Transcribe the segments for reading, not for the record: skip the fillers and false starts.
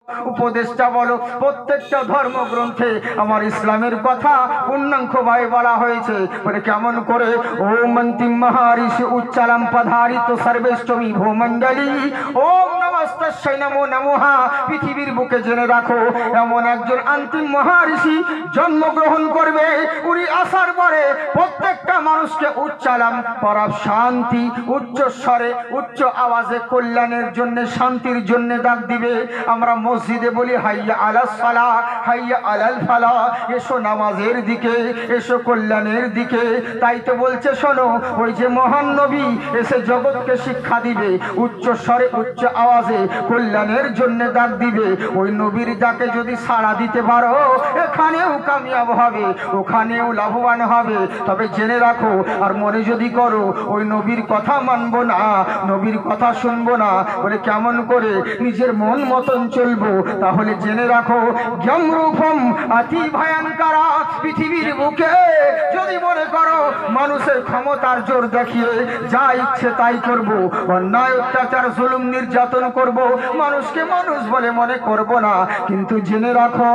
উপদেশটা বলো। প্রত্যেকটা ধর্মগ্রন্থে আমার ইসলামের কথা পূর্ণাঙ্গভাবে বলা হয়েছে। বলে কেমন করে? ওম অন্তিম মহারিষি উচ্চারণ পধারিত সর্বেষ্টমী ভূমণ্ডলী ওম নমস্তস্যৈ নমো নমঃ। পৃথিবীর বুকে জেনে রাখো, এমন একজন অন্তিম মহারিষি জন্মগ্রহণ করবে। উনি আসার পরে প্রত্যেকটা মানুষকে উচ্চারণ পরাব শান্তি, উচ্চ স্বরে উচ্চ আওয়াজে কল্যাণের জন্য, শান্তির জন্য ডাক দিবে। আমরা মসজিদে বলি হাইয়া আলাস সালাহ, হাইয়া আলাল ফালাহ, এসো নামাজের দিকে, এসো কল্যাণের দিকে। তাই তো বলছে শোনো, ওই যে মহান নবী এসে জগৎকে শিক্ষা দিবে, উচ্চ স্বরে উচ্চ আওয়াজে কল্যাণের জন্য ডাক দিবে। ওই নবীর ডাকে যদি সাড়া দিতে পারো, এখানেও কামিয়াব হবে, ওখানেও লাভবান হবে। তবে জেনে রাখো, আর মনে যদি করো ওই নবীর কথা মানবো না, নবীর কথা শুনবো না, বলে কেমন করে নিজের মন মতন চলবো, তাহলে জেনে রাখো জ্ঞানরূপম অতি ভয়ঙ্করা। পৃথিবীর বুকে যদি মনে করো মানুষের ক্ষমতার জোর দেখিয়ে যা ইচ্ছে তাই করব, অন্যায় অত্যাচার জুলুম নির্যাতন করব, মানুষকে মানুষ বলে মনে করব না। কিন্তু জেনে রাখো,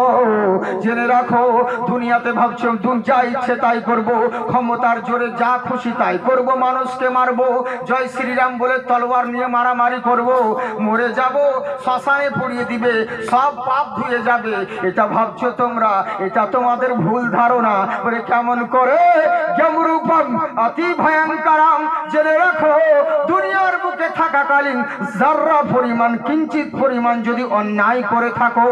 জেনে রাখো, দুনিয়াতে ভাবছো যা ইচ্ছে তাই করব, ক্ষমতার জোরে যা খুশি তাই করব, মানুষকে মারবো, জয় শ্রীরাম বলে তলোয়ার নিয়ে মারামারি করব, মরে যাব, শ্মশানে পুড়িয়ে দিবে, সব পাপ ধুয়ে যাবে। এটা ভাবছো তোমরা, এটা তোমাদের ভুল ধারণা। বলে কেমন করে? জ্ঞানরূপম অতি ভয়ঙ্করম। জেনে রাখো, দুনিয়ার বুকে থাকাকালীন যার্রা পরিমাণ, কিঞ্চিত পরিমাণ যদি অন্যায় করে থাকো,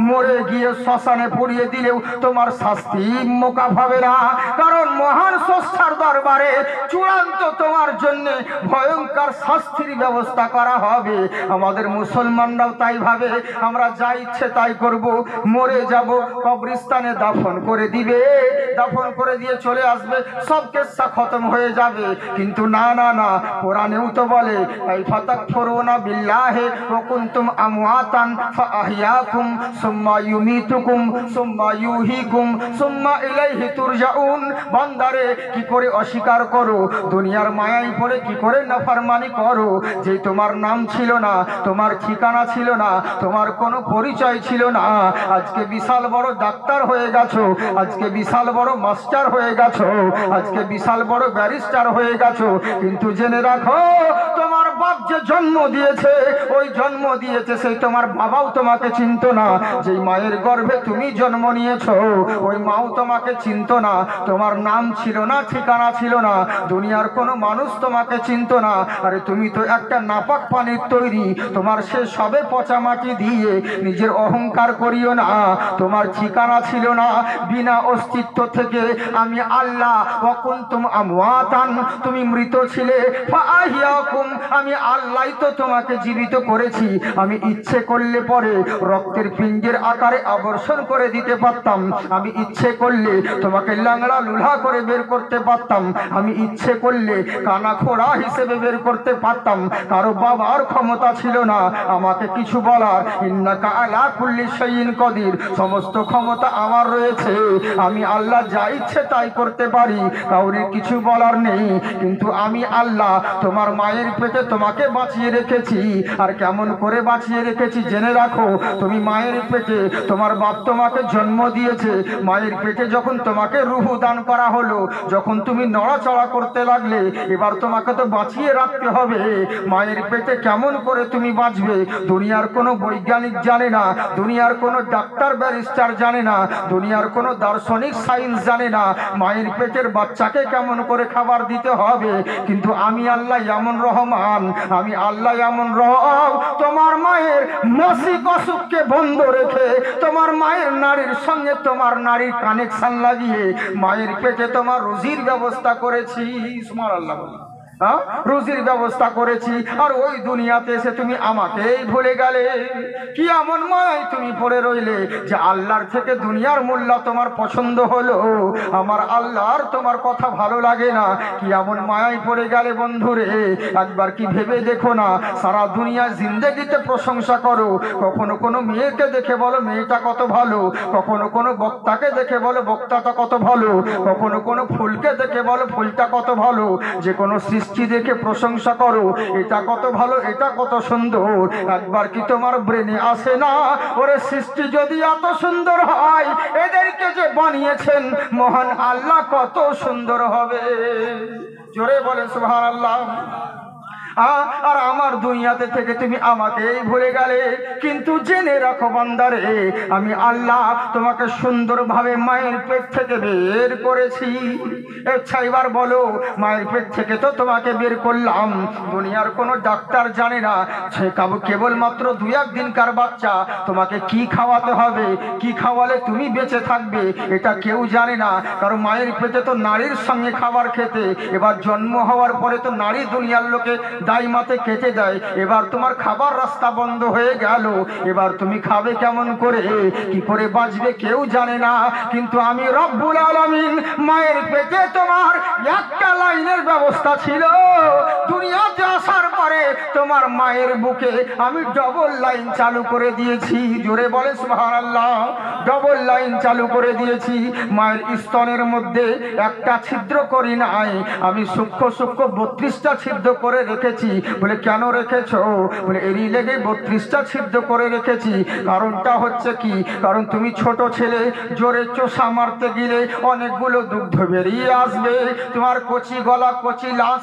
মরে গিয়ে শ্মশানে পুড়িয়ে দিলেও তোমার শাস্তি মোকাফ হবে না। কারণ মহান স্রষ্টার দরবারে চূড়ান্ত তোমার জন্য ভয়ঙ্কর শাস্তির ব্যবস্থা করা হবে। আমাদের মুসলমানরাও তাই ভাবে, আমরা যা ইচ্ছে তাই করব, মরে যাব, কবরস্থানে দাফন করে দিবে, দাফন করে দিয়ে চলে আসবে, সব কেসা খতম হয়ে যাবে। কিন্তু না না না, কোরআনেও তো বলে কাইফা তাকফুরুনা বিল্লাহি ওয়া কুনতুম আমওয়াতান ফাআহইয়াকুম সুম্মা ইউমীতুকুম সুম্মা ইউহীকুম সুম্মা ইলাইহি তুরজাউন। বান্দারে কি করে অস্বীকার করো, দুনিয়ার মায়ায় পড়ে কি করে নাফরমানি করো, যে তোমার নাম ছিল না, তোমার ঠিকানা ছিল না, তোমার কোনো পরিচয় ছিল না, আজকে বিশাল বড় ডাক্তার হয়ে গেছো, আজকে বিশাল বড় মাস্টার হয়ে গেছো, আজকে বিশাল বড় ব্যারিস্টার হয়ে গেছো। কিন্তু জেনে রাখো, তোমার বাপ যে জন্ম দিয়েছে, ওই জন্ম দিয়েছে সেই তোমার বাবাও তোমাকে চিনতো না। যেই মায়ের গর্ভে তুমি জন্ম নিয়েছো, ওই মাও তোমাকে চিনতো না, তোমার নাম ছিল না, ঠিকানা ছিল না, দুনিয়ার কোনো মানুষ তোমাকে চিনতো না। আরে তুমি তো একটা নাপাক পানির তৈরি, তোমার সে সবে পচা মাটি দিয়ে নিজের অহংকার করিও না। তোমার ঠিকানা ছিল না, বিনা অস্তিত্ব থেকে আমি আল্লাহ ওয়া কুনতুম আমওয়াতান, তুমি মৃত ছিলে, ফাআহইয়াকুম, আমি আল্লাহ তো তোমাকে জীবিত করেছি। আমি ইচ্ছে করলে পরে রক্তের পিণ্ডের আকারে আবর্ষণ করে দিতে পারতাম, আমি ইচ্ছে করলে তোমাকে লাংড়া লুলা করে বের করতে পারতাম, আমি ইচ্ছে করলে কানা খোড়া হিসেবে বের করতে পারতাম। কারো বাবার ক্ষমতা ছিল না আমাকে কিছু বলার। ইন্নাকা আলা কুল্লি শাইইন কদির, সমস্ত ক্ষমতা আমার রয়েছে, আমি আল্লাহ যা ইচ্ছে তাই করতে পারি, কাউরে কিছু বলার নেই। কিন্তু আমি আল্লাহ তোমার মায়ের পেটে তোমাকে বাঁচিয়ে রেখেছি। আর কেমন করে বাঁচিয়ে রেখেছি জেনে রাখো, তুমি মায়ের পেটে, তোমার বাপ তোমাকে জন্ম দিয়েছে, মায়ের পেটে যখন তোমাকে রূহ দান করা হলো, যখন তুমি নড়াচড়া করতে লাগলে, এবার তোমাকে তো বাঁচিয়ে রাখতে হবে। মায়ের পেটে কেমন করে তুমি বাঁচবে, দুনিয়ার কোনো বৈজ্ঞানিক জানে না, দুনিয়ার কোনো ডাক্তার ব্যারিস্টার জানে না, দুনিয়ার কোনো দার্শনিক সায়েন্স জানে না মায়ের পেটের বাচ্চাকে কেমন করে খাবার দিতে হবে। কিন্তু আমি আল্লাহ এমন রহমান, আমি আল্লাহ এমন রহম, তোমার মায়ের মাসিক অসুখকে বন্ধ রেখে, তোমার মায়ের নারীর সঙ্গে তোমার নারীর কানেকশন লাগিয়ে মায়ের পেটে তোমার রুজির ব্যবস্থা করেছি। সুবহানাল্লাহ, রুজির ব্যবস্থা করেছি। আর ওই দুনিয়াতে এসে তুমি আমাকেই ভুলে গেলে। কি এমন মায়ায় তুমি পড়ে রইলে যে আল্লাহর থেকে দুনিয়ার মূল্য তোমার পছন্দ হলো, আমার আল্লাহর তোমার কথা ভালো লাগে না? কি এমন মায়ায় পড়ে গেলে বন্ধুরে, একবার কি ভেবে দেখো না। সারা দুনিয়া জিন্দেগিতে প্রশংসা করো, কখনো কোনো মেয়েকে দেখে বলো মেয়েটা কত ভালো, কখনো কোনো বক্তাকে দেখে বলো বক্তাটা কত ভালো, কখনো কোনো ফুলকে দেখে বলো ফুলটা কত ভালো। যে কোনো সৃষ্টি সৃষ্টি দেখে প্রশংসা করো, এটা কত ভালো, এটা কত সুন্দর। একবার কি তোমার ব্রেনে আসে না, ওরে সৃষ্টি যদি এত সুন্দর হয়, এদেরকে যে বানিয়েছেন মহান আল্লাহ কত সুন্দর হবে। জোরে বলেন সুবহানাল্লাহ। আর আমার দুনিয়াতে থেকে তুমি আমাকেই ভুলে গেলে, কিন্তু জেনে রাখো বান্দারে, আমি আল্লাহ তোমাকে সুন্দরভাবে মায়ের পেট থেকে বের করেছি। আচ্ছা এবার বলো, মায়ের পেট থেকে তো তোমাকে বের করলাম, দুনিয়ার কোনো ডাক্তার জানে না সে কেবলমাত্র 2-1 দিনকার বাচ্চা, তোমাকে কি খাওয়াতে হবে, কি খাওয়ালে তুমি বেঁচে থাকবে, এটা কেউ জানে না। কারণ মায়ের পেটে তো নারীর সঙ্গে খাবার খেতে, এবার জন্ম হওয়ার পরে তো নারী দুনিয়ার লোকে দাইমাতে কেটে দেয়। এবার তোমার খাবার রাস্তা বন্ধ হয়ে গেল, এবার তুমি খাবে কেমন করে, কি করে বাঁচবে কেউ জানে না। কিন্তু আমি রব্বুল আলামিন মায়ের পেটে তোমার একটা লাইনের ব্যবস্থা ছিল, দুনিয়াতে আসার পরে তোমার মায়ের বুকে আমি ডবল লাইন চালু করে দিয়েছি। জোরে বলে সুবহানাল্লাহ। ডবল লাইন চালু করে দিয়েছি। মায়ের স্তনের মধ্যে একটা ছিদ্র করি নাই, আমি সূক্ষ্ম সূক্ষ্ম 32টা ছিদ্র করে রেখেছি। বলে কেন রেখেছো, বলে এরই লেগে 32টা ছিদ্র করে রেখেছি। কারণটা হচ্ছে কি, কারণ তুমি ছোট ছেলে, জোরে চোষা মারতে গেলে অনেকগুলো দুগ্ধ বেরিয়ে আসবে, তোমার কচি গলা কচি লাশ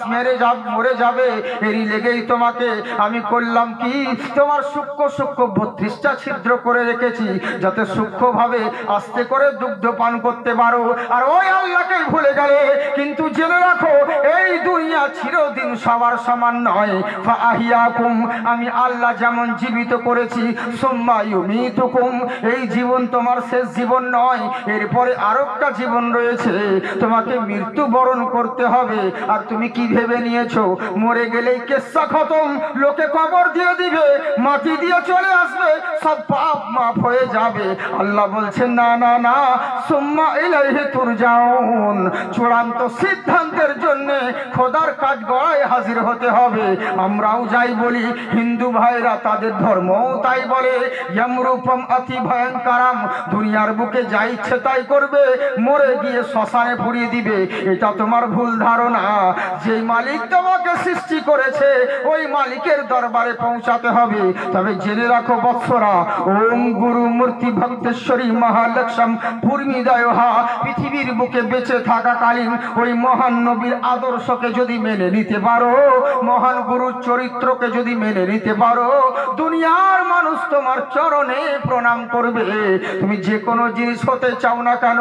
মরে যাবে। এরই লেগেই তোমাকে আমি করলাম কি, তোমার সূক্ষ্ম সূক্ষ্ম 32টা ছিদ্র করে রেখেছি, যাতে সূক্ষ্মভাবে আস্তে করে দুগ্ধ পান করতে পারো। আর ওই আল্লাহকে ভুলে গেলে, কিন্তু জেনে রাখো এই দুনিয়া চিরদিন সবার সমান নয়। ফাহিয়াকুম, আমি আল্লাহ যেমন জীবিত করেছি, সুম্মা ইউমিতুকুম, এই জীবন তোমার শেষ জীবন নয়, এরপরে আরেকটা জীবন রয়েছে, তোমাকে মৃত্যুবরণ করতে হবে। আর তুমি কি ভেবে নিয়েছো মরে গেলেই কেসা খতম, লোকে কবর দিয়ে দিবে, মাটি দিয়ে চলে আসবে, সব পাপ মাফ হয়ে যাবে। আল্লাহ বলছেন না না না, সুম্মা ইলাইহি তুরজাউন, চূড়ান্ত সিদ্ধান্তের জন্য খোদার কাজ গড়ায় হাজির হতে হবে। আমরাও যাই বলি, হিন্দু ভাইরা তাদের ধর্ম তাই বলে, ইয়ামরুপম অতি ভয়ঙ্করম, দুনিয়ার বুকে যা ইচ্ছে তাই করবে, মরে গিয়ে শ্মশানে পুড়িয়ে দিবে। এটা তোমার ভুল ধারণা। যেই মালিক তোমাকে সৃষ্টি করেছে ওই মালিকের দরবারে পৌঁছাতে হবে। তবে জেনে রাখো বৎসরা, ওম গুরু মূর্তি ভক্তেশ্বরী মহালক্ষ্ম পূর্ণিদয়হা, পৃথিবীর বুকে বেঁচে থাকাকালীন ওই মহান নবীর আদর্শকে যদি মেনে নিতে পারো, মহান গুরুর চরিত্রকে যদি মেনে নিতে পারো, দুনিয়ার মানুষ তোমার চরণে প্রণাম করবে। তুমি যে কোনো জিনিস হতে চাও না কেন,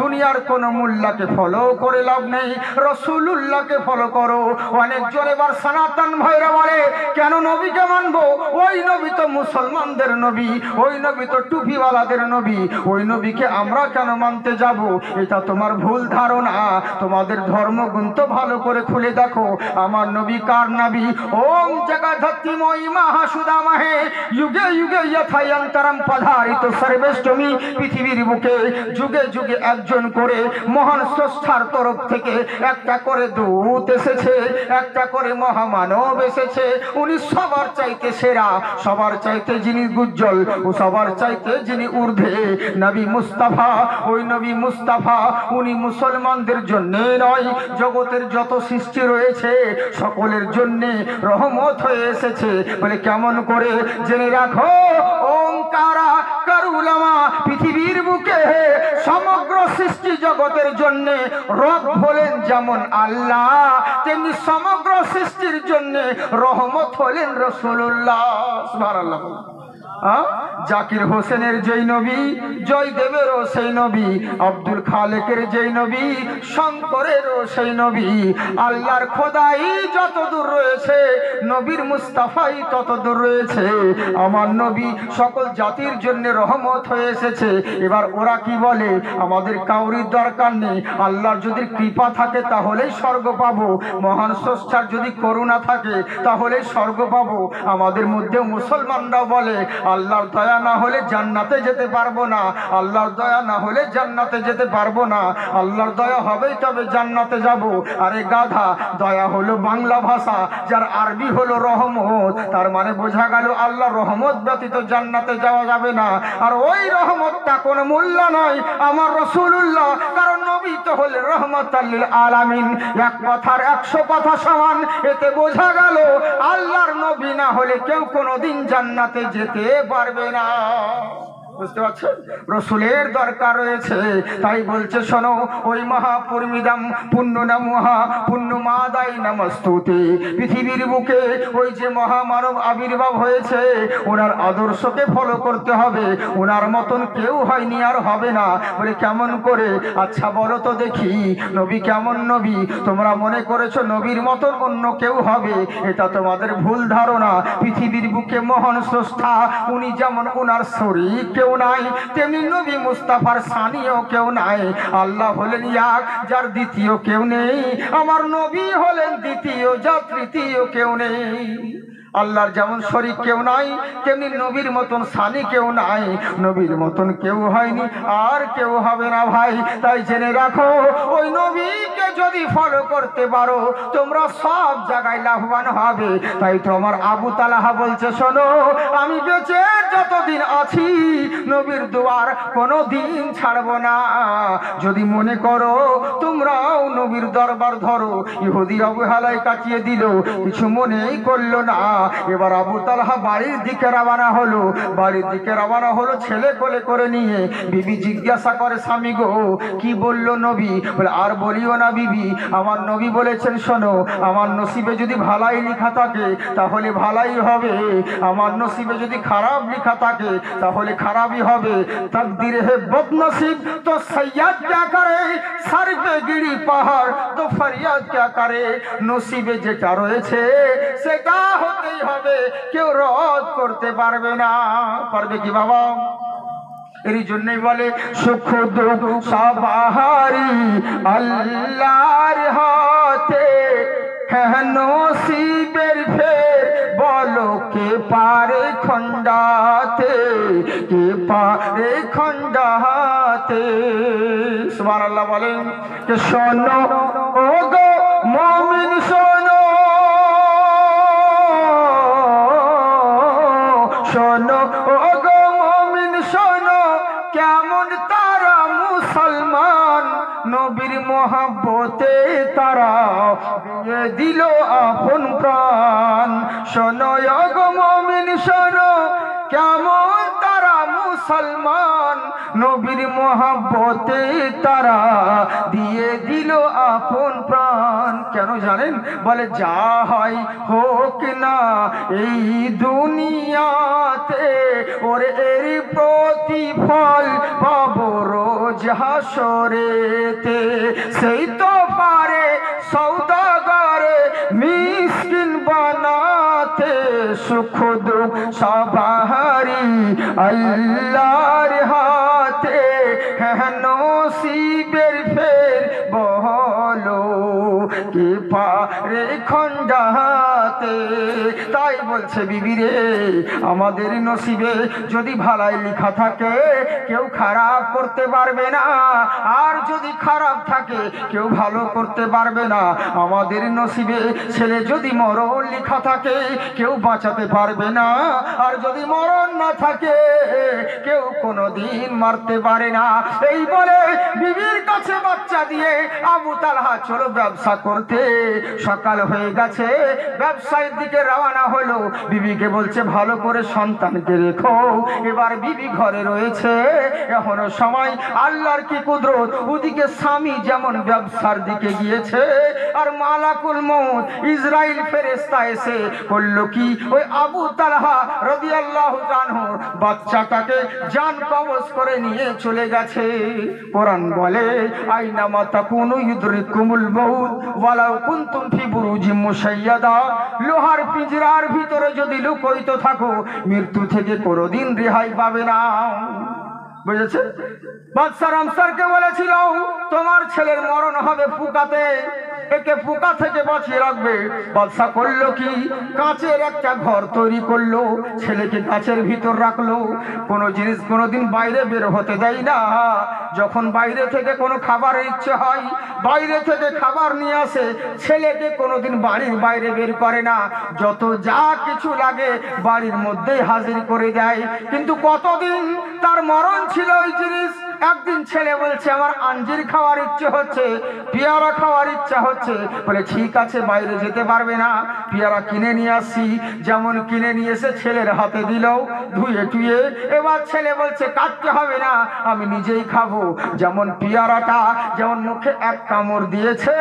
দুনিয়ার কোনো মোল্লাকে ফলো করে লাভ নেই, রাসূলুল্লাহকে ফলো করো। অনেকজন এবার সনাতন ভাইরা বলে, কেন নবীকে মানবো, ওই নবী তো মুসলমানদের নবী, ওই নবী তো টুপিওয়ালাদের নবী, ওই নবীকে আমরা কেন মানতে যাব? এটা তোমার ভুল ধারণা। তোমাদের ধর্মগ্রন্থ ভালো করে খুলে দেখো, আমার নবী কার নবী? ওম জগদ্ধত্তিময়ী মহাসুদামহে যুগে যুগে যথায়ন্তরম পধারিত সর্বেষ্টমী, পৃথিবীর বুকে যুগে যুগে একজন করে মহান স্রষ্টার তরফ থেকে একটা করে দূত এসেছে, একটা করে মহামানব এসেছে। উনি সবার চাইতে সেরা, সবার চাইতে যিনি উজ্জ্বল, ও সবার চাইতে যিনি ঊর্ধ্বে, নবী মুস্তাফা। ওই নবী মুস্তাফা উনি মুসলমানদের জন্য নয়, জগতের যত সৃষ্টি রয়েছে সকলের জন্য রহমত হয়ে এসেছে। বলে কেমন করে? জেনে রাখো, ওমকারা কারুলামা, পৃথিবীর বুকে সমগ্র সৃষ্টি জগতের জন্য রব হলেন যেমন আল্লাহ, তেমনি সমগ্র সৃষ্টির জন্য রহমত হলেন রাসূলুল্লাহ। সুবহানাল্লাহ। জাকির হোসেনের যেই নবী, জয়দেবেরও সেই নবী, আব্দুল খালেকের যেই নবী, শঙ্করেরও সেই নবী। আল্লাহর খোদাই যত দূর রয়েছে, নবীর মুস্তাফাই তত দূর রয়েছে। আমার নবী সকল জাতির জন্য রহমত হয়ে এসেছে। এবার ওরা কি বলে, আমাদের কাউরির দরকার নেই, আল্লাহর যদি কৃপা থাকে তাহলেই স্বর্গ পাবো, মহান স্রষ্টার যদি করুণা থাকে তাহলেই স্বর্গ পাবো। আমাদের মধ্যেও মুসলমানরাও বলে, আল্লাহর দয়া না হলে জান্নাতে যেতে পারবো না, আল্লাহর দয়া না হলে জান্নাতে যেতে পারবো না, আল্লাহর দয়া হবেই তবে জান্নাতে যাব। আরে গাধা, দয়া হলো বাংলা ভাষা, যার আরবি হলো রহমত। তার মানে বোঝা গেল আল্লাহর রহমত ব্যতীত জান্নাতে যাওয়া যাবে না। আর ওই রহমতটা কোনো মূল্য নয়, আমার রাসূলুল্লাহ। কারণ নবী তো হলেন রহমাতাল লিল আলামিন। এক কথার 100 কথা সমান। এতে বোঝা গেল আল্লাহর নবী না হলে কেউ কোনোদিন জান্নাতে যেতে পারবে না। বুঝতে পারছেন? রসুলের দরকার রয়েছে। তাই বলছে শোনো, ওই মহাপরিমিদাম পুণ্যনামুহা পুণ্যমাদাই নমস্তুতে, পৃথিবীর বুকে ওই যে মহামানব আবির্ভাব হয়েছে, ওনার আদর্শকে ফলো করতে হবে। ওনার মতন কেউ হয়নি আর হবে না। বলে কেমন করে? আচ্ছা বলো তো দেখি, নবী কেমন নবী? তোমরা মনে করেছো নবীর মতন অন্য কেউ হবে, এটা তোমাদের ভুল ধারণা। পৃথিবীর বুকে মহান স্রষ্টা, উনি যেমন ওনার শরীর কেউ নাই, তেমনি নবী মুস্তাফার সানিও কেউ নাই। আল্লাহ হলেন এক, যার দ্বিতীয় কেউ নেই। আমার নবী হলেন দ্বিতীয়, যার তৃতীয় কেউ নেই। আল্লাহর যেমন শরীক কেউ নাই, তেমনি নবীর মতন সানি কেউ নাই। নবীর মতন কেউ হয়নি, আর কেউ হবে না ভাই। তাই জেনে রাখো, ওই নবীকে যদি ফলো করতে পারো, তোমরা সব জায়গায় লাভবান হবে। তাই তো আমার আবু তালহা বলছে শোনো, আমি বেঁচে যতদিন আছি নবীর দুয়ার কোনো দিন ছাড়বো না। যদি মনে করো তোমরাও নবীর দরবার ধরো, ইহুদি অবহেলায় কাটিয়ে দিল, কিছু মনেই করলো না। এবার আবু তালহা বাড়ির দিকে রওনা হলো। বাড়ির দিকে রওনা হলো ছেলে কোলে করে নিয়ে। বিবি জিজ্ঞাসা করে, স্বামী গো, কি বললো নবী? বলে, আর বলিও না বিবি, আমার নবী বলেছেন শোনো, আমার নসিবে যদি ভালাই লেখা থাকে তাহলে ভালাই হবে, আমার নসিবে যদি খারাপ লেখা থাকে তাহলে খারাপই হবে। তকদির হে বদনসিব তো সৈয়দ क्या करे, सर पे गिरी पहाड़ तो फरियाद क्या करे। নসিবে যেটা রয়েছে সেটা হতেই হবে, কেউ রদ করতে পারবে না। পারবে কি বাবা? এর জন্যই বলে সুখ দুঃখ সবারই আল্লাহর হাতে, হ্যাঁ নসিবের ফের বলো কে পারে খণ্ডাতে, কে পারে খণ্ডাতে। সুবহানাল্লাহ বলেন যে শোনো ও গো মুমিন শোনো, শোনো ও গো মুমিন শোনো, কেমন তারা মুসলমান, নবীর মহব্বতে তারা দিয়ে দিল আপন প্রাণ। শোনো ও গো মুমিন শোনো, কেমন তারা মুসলমান, নবীর মহব্বতে তারা দিয়ে দিল আপন প্রাণ। কেন জানেন? বলে যা হয় হোক না এই দুনিয়াতে, ওর এর প্রতিফল পাবো রোজ হাসরেতে। সেই তো পারে সওদাগরে মিসকিন বানাতে, সুখ দুঃখ সবারই আল্লাহর হাতে, হ্যাঁ নসিবের ফের বলো কে পারে খণ্ডাতে। তাই বলছে বিবি রে, আমাদের নসিবে যদি ভালাই লেখা থাকে কেউ খারাপ করতে পারবে না, আর যদি খারাপ থাকে কেউ ভালো করতে পারবে না। আমাদের নসিবে ছেলে যদি মরণ লেখা থাকে কেউ বাঁচাতে পারবে না, আর যদি মরণ না থাকে কেউ কোনোদিন মারতে পারে না। এই বলে বিবির কাছে বাচ্চা দিয়ে আবু তালহা চলো ব্যবসা করতে। সকাল হয়ে গেছে, ব্যবসায়ের দিকে রওনা হলো। বিবিকে বলছে ভালো করে সন্তানকে রেখো। এবার বিবি ঘরে রয়েছে, এখনো সময়। আল্লাহর কি কুদরত, ওদিকে স্বামী যেমন ব্যবসার দিকে গিয়েছে, আর মালাকুল মউত ইসরাইল ফেরেশতা এসে করলো কি, ওই আবু তালহা রাদিয়াল্লাহু আনহু বাচ্চাটাকে জান কবজ করে নিয়ে চলে গেছে। কোরআন বলে আইনামা তাকুনু ইউদরিকুমুল মাউত ওয়ালাউ কুনতুম ফি বুরুজিম মুশাইয়াদা। লোহার পিঞ্জরার ভিতরে যদি লুকায়িত থাকো, মৃত্যু থেকে কোনোদিন রেহাই পাবে না। বুঝেছে? বাদশা রামসারকে বলেছিল তোমার ছেলের মরণ হবে ফুকাতে, একে পোকা থেকে বাঁচিয়ে রাখবে। বাদশা করলো কি, কাঁচের একটা ঘর তৈরি করলো, ছেলেকে কাঁচের ভিতর রাখলো। কোনো জিনিস কোনোদিন বাইরে বের হতে দেয় না। যখন বাইরে থেকে কোনো খাবারের ইচ্ছে হয়, বাইরে থেকে খাবার নিয়ে আসে, ছেলেকে কোনোদিন বাড়ির বাইরে বের করে না। যত যা কিছু লাগে বাড়ির মধ্যেই হাজির করে দেয়। কিন্তু কতদিন তার মরণ ছিল ছিল ওই জিনিস। একদিন ছেলে বলছে আমার আঞ্জির খাওয়ার ইচ্ছে হচ্ছে, পেয়ারা খাওয়ার ইচ্ছা হচ্ছে। বলে ঠিক আছে, বাইরে যেতে পারবে না, পেয়ারা কিনে নিয়ে আসছি। যেমন কিনে নিয়ে এসে ছেলের হাতে দিল, ধুয়ে টুয়ে। এবার ছেলে বলছে কাটতে হবে না, আমি নিজেই খাবো। যেমন পেয়ারাটা যেমন মুখে এক কামড় দিয়েছে,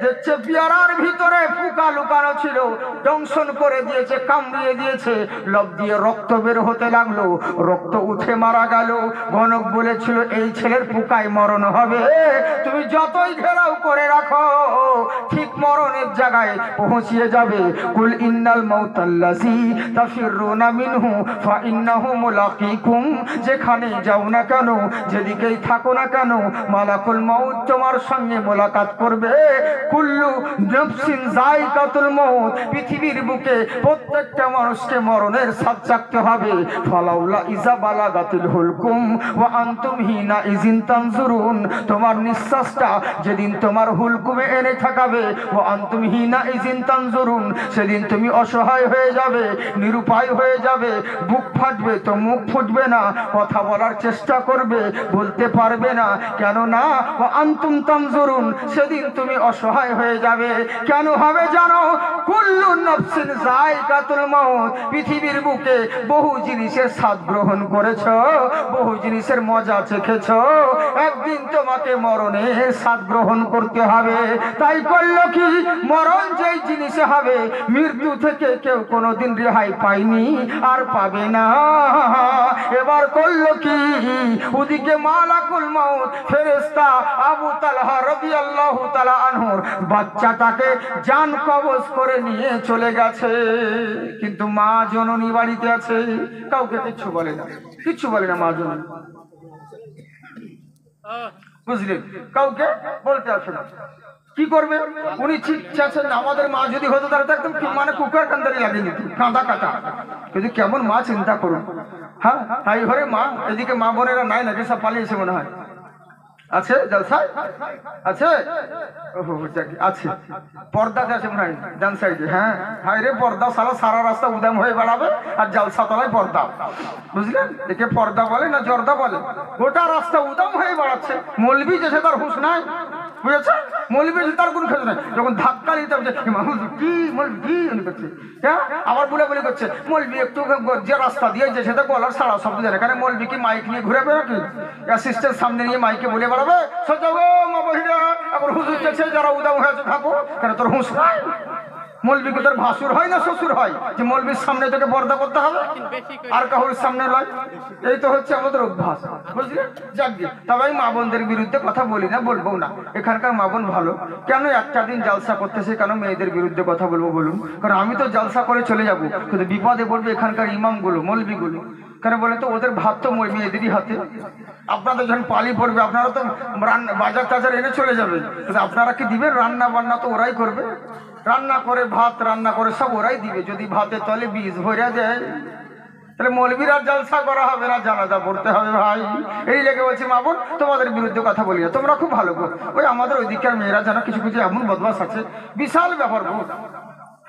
দেখছে পেয়ারার ভিতরে পোকা লুকানো ছিল, দংশন করে দিয়েছে, কামড়িয়ে দিয়েছে। লব দিয়ে রক্ত বের হতে লাগলো, রক্ত উঠে মারা গেল। গণক বলেছিল এই ছেলের পোকায় মরণ হবে, তুমি যতই ঘেরাও করে রাখো ঠিক মরণের জায়গায় পৌঁছিয়ে যাবে। কুল ইন্নাল মাউতাল্লাযী তাফিরুনা মিনহু ফাইন্নাহু মুলাকীকুম। যেখানে যাও না কেন, যেদিকেই থাকো না কেন, মালাকুল মাউত তোমার সঙ্গে মোলাকাত করবে। কুল্লু নাফসিন যায়কাতুল মাউত। পৃথিবীর বুকে প্রত্যেকটা মানুষকে মরণের স্বাদ চাখতে হবে। ফালাউলা ইজা বালাগাতুল হুলকুম ওয়া আনতুম হিনা ইজিন তানজুরুন। তোমার নিঃশ্বাসটা যেদিন তোমার হুলকুমে এনে ঠেকাবে, ওয়া আনতুম হিনা ইজিন তানজুরুন, সেদিন তুমি অসহায় হয়ে যাবে, নিরুপায় হয়ে যাবে। বুক ফাটবে তো মুখ ফুটবে না, কথা বলার চেষ্টা করবে, বলতে পারবে না। কেন না? ওয়া আনতুম তানজুরুন, সেদিন তুমি অসহায় হয়ে যাবে। কেন হবে জানো? কুল্লু নাফসিন যায়কাতুল মাউত। পৃথিবীর বুকে বহু জিনিসের স্বাদ গ্রহণ করেছো, বহু জিনিসের মজা চেখেছো, একদিন তোমাকে মরণের স্বাদ গ্রহণ করতে হবে। তাই করলো কি, মরণ যেই জিনিসে হবে, মৃত্যু থেকে কেউ কোনোদিন রেহাই পায়নি আর পাবে না। এবার করলো কি, ওদিকে মালাকুল মাউত ফেরেশতা আবু তালহা রাদিয়াল্লাহু তাআলা আনহুর বাচ্চাটাকে জান কবজ করে নিয়ে চলে গেছে। কিন্তু মা জননী বাড়িতে আছে, কাউকে কিচ্ছু বলে না, কিচ্ছু বলে না মা জননী, বুঝলেন? কাউকে বলতে আসে না। কি করবে উনি? চাচ্ছেন আমাদের মা যদি হতো তাহলে তো একদম মানে কুকার কান্দারি লাগিয়ে দিত, কাঁদা কাটা। কিন্তু কেমন মা চিন্তা করুন। হ্যাঁ, তাই ঘরে মা, এদিকে মা বোনেরা নাই নাকি? সব পালিয়েছে মনে হয়। আছে জলসা আছে, আছে পর্দাতে আছে মনে হয় ডান সাইডে। হ্যাঁ হায় রে, পর্দা সারা সারা রাস্তা উদাম হয়ে বেড়াবে, আর জলসা তলায় পর্দা, বুঝলেন? একে পর্দা বলে না জর্দা বলে। গোটা রাস্তা উদাম হয়ে বেড়াচ্ছে, মলবি যে সে তার হুঁশ নাই, বুঝেছে? মলবি যে তার কোন খেতে নাই। যখন ধাক্কা দিতে হচ্ছে কি মলবি করছে, হ্যাঁ আবার বলে বলে করছে মলবি একটু যে রাস্তা দিয়ে যে সেটা গলার সারা শব্দ জানে। কারণ মলবি কি মাইক নিয়ে ঘুরে বেড়া কি অ্যাসিস্ট্যান্ট সামনে নিয়ে মাইকে বলে বেড়াবে সোজা গো মা বহিরা আবার হুজুর চেয়েছে যারা উদাম হয়েছে থাকো। কেন তোর হুঁশ নাই? মলবি কি তোর ভাসুর হয় না শ্বশুর হয় যে মলবির সামনে তোকে পর্দা করতে হবে আর কাহুর সামনে নয়? এই তো হচ্ছে আমাদের অভ্যাস, বুঝলি? যাক গে, তবে আমি মা বোনদের বিরুদ্ধে কথা বলি না, বলবো না। এখানকার মা বোন ভালো। কেন একটা দিন জালসা করতেছে, কেন মেয়েদের বিরুদ্ধে কথা বলবো বলুন? কারণ আমি তো জালসা করে চলে যাবো, কিন্তু বিপদে পড়বে এখানকার ইমামগুলো, মলবিগুলো। কেন বলে তো ওদের ভাত তো মেয়েদেরই হাতে। আপনাদের যখন পালি পড়বে আপনারা তো বাজার টাজার এনে চলে যাবে, কিন্তু আপনারা কি দিবেন? রান্না বান্না তো ওরাই করবে, রান্না করে ভাত রান্না করে সব ওরাই দিবে। যদি ভাতে তলে বীজ ভরে দেয় তাহলে মৌলবীর আর জলসা করা হবে না, জানাজা পড়তে হবে ভাই। এই লেগে বলছি মা বোন তোমাদের বিরুদ্ধে কথা বলি না, তোমরা খুব ভালো গো। ওই আমাদের ওইদিককার মেয়েরা জানো কিছু কিছু এমন বদমাশ আছে, বিশাল ব্যাপার গো।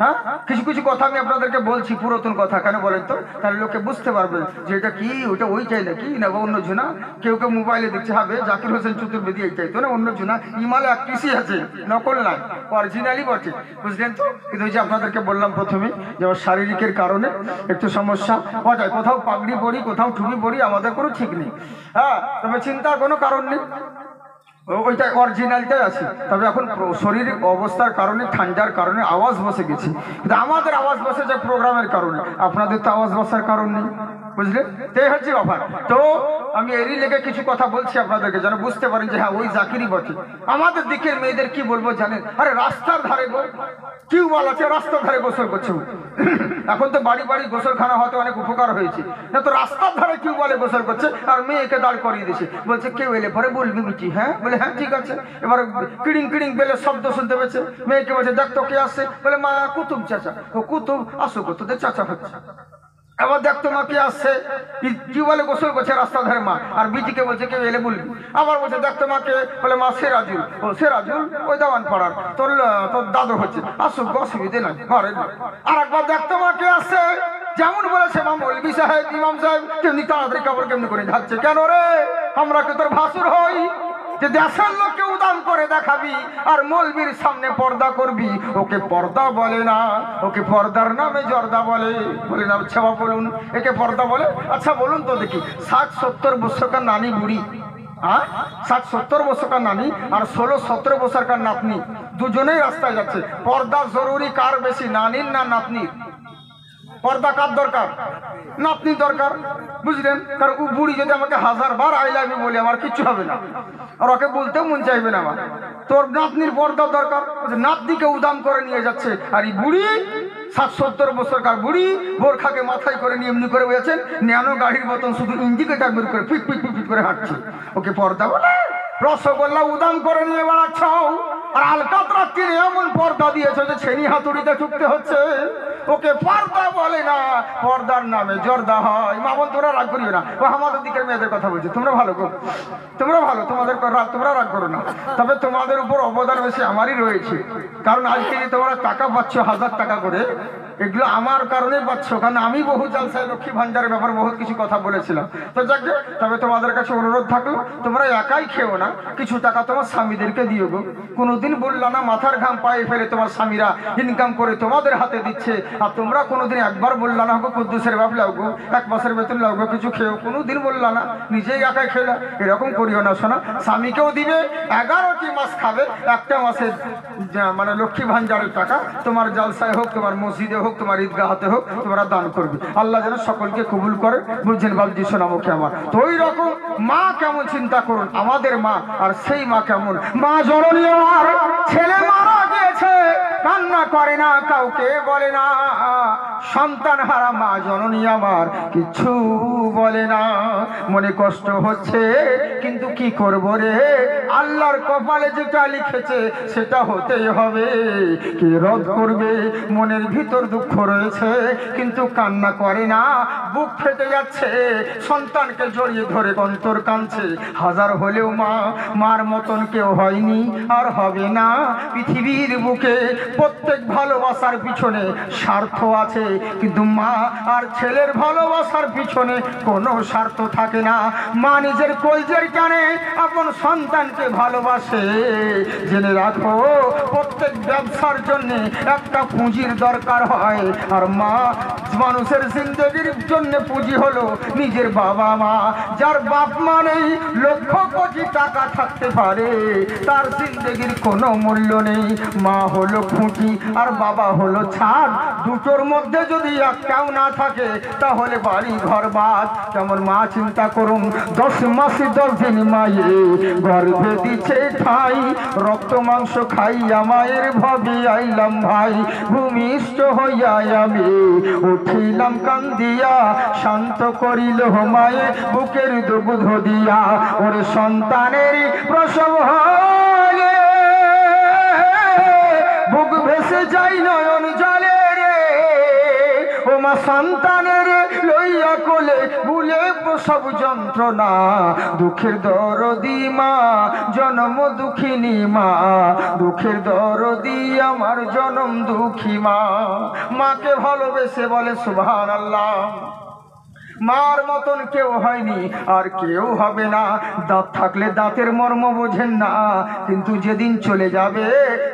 হ্যাঁ, কিছু কিছু কথা আমি আপনাদেরকে বলছি, পুরাতন কথা। কেন বলেন তো? তাহলে লোকে বুঝতে পারবে যে এটা কি, ওটা ওই চাই না কি না অন্য জনা। কেউ কেউ মোবাইলে দেখছে হবে জাকির হোসেন চতুর্বেদী এই চাইতো না, অন্য জনা ইমালে এক কৃষি আছে, নকল নাই, অরিজিনালি বটে, বুঝলেন তো? কিন্তু ওই যে আপনাদেরকে বললাম প্রথমে যে শারীরিকের কারণে একটু সমস্যা হওয়া যায়, কোথাও পাগড়ি পড়ি কোথাও টুপি পড়ি, আমাদের কোনো ঠিক নেই। হ্যাঁ, তবে চিন্তার কোনো কারণ নেই, ওইটা অরিজিনালটাই আছে। তবে এখন শরীরের অবস্থার কারণে, ঠান্ডার কারণে আওয়াজ বসে গেছে। কিন্তু আমাদের আওয়াজ বসে যায় প্রোগ্রামের কারণে, আপনাদের তো আওয়াজ বসার কারণ নেই, বুঝলেন? এই হচ্ছে ব্যাপার। তো আমি এরই লেগে কিছু কথা বলছি আপনাদেরকে, যেন বুঝতে পারেন যে হ্যাঁ ওই জাকিরই বটে। আমাদের দিকের মেয়েদের কি বলবো জানেন? আরে রাস্তার ধারে টিউবওয়েল আছে, রাস্তার ধারে গোসল করছে। এখন তো বাড়ি বাড়ি গোসলখানা হতে অনেক উপকার হয়েছে, না তো রাস্তার ধারে টিউবওয়েলে গোসল করছে আর মেয়েকে দাঁড় করিয়ে দিয়েছে। বলছে কেউ এলে পরে বলবি বুঝি? হ্যাঁ, বলে হ্যাঁ ঠিক আছে। এবার কিড়িং কিড়িং বেলে শব্দ শুনতে পেয়েছে, মেয়েকে বলছে দেখ তো কে আসছে? বলে মা কুতুব চাচা। ও কুতুব আসো, তোদের চাচা হচ্ছে। এবার দেখতো মা কি আসছে, টিউবওয়েলে গোসল করছে রাস্তার ধারে মা, আর বিটিকে বলছে কেউ এলে বলবি। আবার বলছে দেখতো মাকে, বলে মা সেরাজুল। ও সেরাজুল ওই দেওয়ান পাড়ার, তোর দাদু হচ্ছে, আসুক অসুবিধে নাই ঘরে। আর একবার দেখতো মা কে আসছে, যেমন বলেছে মৌলভী সাহেব, ইমাম সাহেব, তেমনি তাড়াতাড়ি কাপড় কেমনি করে ঢাকছে। কেন রে, আমরা কি তোর ভাসুর হই যে দেশের লোককে উদাম করে দেখাবি আর মৌলবীর সামনে পর্দা করবি? ওকে পর্দা বলে না, ওকে পর্দার নামে জর্দা বলে। বলে না, আচ্ছা বলুন একে পর্দা বলে? আচ্ছা বলুন তো দেখি, 60-70 বছরকার নানি বুড়ি, হ্যাঁ 60-70 বছরকার নানি আর 16-17 বছরকার নাতনি, দুজনেই রাস্তায় যাচ্ছে। পর্দা জরুরি কার বেশি, নানির না নাতনির? পর্দা কার দরকার? নাতনির দরকার, বুঝলেন? কারণ ও বুড়ি যদি আমাকে 1000 বার আই লাভ ইউ বলে আমার কিচ্ছু হবে না, আর ওকে বলতেও মন চাইবে না আমার। তোর নাতনির পর্দা দরকার, নাতনিকে উদাম করে নিয়ে যাচ্ছে। আর এই বুড়ি 60-70 বছরকার বুড়ি বোরখাকে মাথায় করে নিয়ে এমনি করে বলেছেন, ন্যানো গাড়ির মতন শুধু ইঞ্জিকেটার বের করে পিট পিট পিট করে হাঁটছে। ওকে পর্দা বলে? রসগোল্লা উদাম করে নিয়ে বেড়াচ্ছ, আর আলকাতরা কিনে এমন পর্দা দিয়েছে যে ছেনি হাতুড়িতে ঠুকতে হচ্ছে। ওকে পর্দা বলে না, পর্দার নামে জর্দা হয়। মা বোন তোমরা রাগ করিও না, ও আমাদের দিকের মেয়েদের কথা বলছে। তোমরা ভালো গো, তোমরা ভালো, তোমরা রাগ করো না। তবে তোমাদের উপর অবদান বেশি আমারই রয়েছে, কারণ আজকে যে তোমরা টাকা পাচ্ছ 1000 টাকা করে, এগুলো আমার কারণে পাচ্ছ। কারণ আমি বহু জালসায় লক্ষ্মী ভান্ডারের ব্যাপারে বহুত কিছু কথা বলেছিলাম। তো যাক, তবে তোমাদের কাছে অনুরোধ থাকলো, তোমরা একাই খেও না, কিছু টাকা তোমার স্বামীদেরকে দিও গো। কোনোদিন বললা না মাথার ঘাম পায়ে ফেলে তোমার স্বামীরা ইনকাম করে তোমাদের হাতে দিচ্ছে, আর তোমরা কোনোদিন একবার বললা না গো কুদ্দুসের বাপ লাও গো, 1 মাসের বেতন লাও গো, কিছু খেও। কোনোদিন বললা না, নিজেই একাই খেলা। এরকম করিও না শোনা, স্বামীকেও দিবে। 11টি মাস খাবে, একটা মাসের মানে লক্ষ্মী ভান্ডারের টাকা তোমার জালসায় হোক, তোমার মসজিদে হোক, তোমার ঈদগাহতে হোক, তোমরা দান করবে। আল্লাহ যেন সকলকে কবুল করে, বুঝছেন বাবজি সোনামুখী আমার। তো ওই রকম মা কেমন চিন্তা করুন, আমাদের মা আর সেই মা কেমন। মা জননী আমার, ছেলে মারা গিয়েছে, কান্না করে না, কাউকে বলে না। সন্তান হারা মা জননী আমার কিছু বলে না। মনে কষ্ট হচ্ছে, কিন্তু কি করব রে, আল্লাহর কপালে যেটা লিখেছে সেটা হতেই হবে। কে রদ করবে? মনের ভিতর দুঃখ রয়েছে, কিন্তু কান্না করে না, বুক ফেটে যাচ্ছে। সন্তানকে জড়িয়ে ধরে অন্তর কাঁদছে। হাজার হলেও মা, মার মতন কেউ হয়নি আর হবে না পৃথিবীর বুকে। প্রত্যেক ভালোবাসার পিছনে স্বার্থ আছে, কিন্তু মা আর ছেলের ভালোবাসার পিছনে কোনো স্বার্থ থাকে না। মা নিজের কলজের টানে আপন সন্তানকে ভালোবাসে। জেনে রাখো, প্রত্যেক ব্যবসার জন্য একটা পুঁজির দরকার হয়, আর মা মানুষের জিন্দগির জন্য পুঁজি হলো নিজের বাবা মা। যার বাপ মা নেই, লক্ষ কোটি টাকা থাকতে পারে, তার জিন্দগির কোনো মূল্য নেই। মা হলো খুঁটি আর বাবা হলো ছাদ, দুটোর মধ্যে যদি একটাও না থাকে তাহলে বাড়ি ঘর বাদ। যেমন মা চিন্তা করুন, 10 মাস 10 দিন মায়ে গর্ভে দিচ্ছে ঠাই, রক্ত মাংস খাইয়া মায়ের ভাবে আইলাম ভাই। ভূমিষ্ঠ হইয়া আমি উঠিলাম কান্দিয়া, শান্ত করিল মায়ে বুকের দুগ্ধ দিয়া। ওরে সন্তানের প্রসব হলে বুক ভেসে যাই নয়ন জলে রে, ও মা সন্তানের লইয়া কোলে ভুলে প্রসব যন্ত্রণা। দুঃখের দরদি মা, জনম দুঃখিনী মা, দুঃখের দরদি আমার জনম দুঃখী মা। মাকে ভালোবেসে বলে সুবহানাল্লাহ। মার মতন কেউ হয়নি আর কেউ হবে না। দাঁত থাকলে দাঁতের মর্ম বোঝেন না, কিন্তু যেদিন চলে যাবে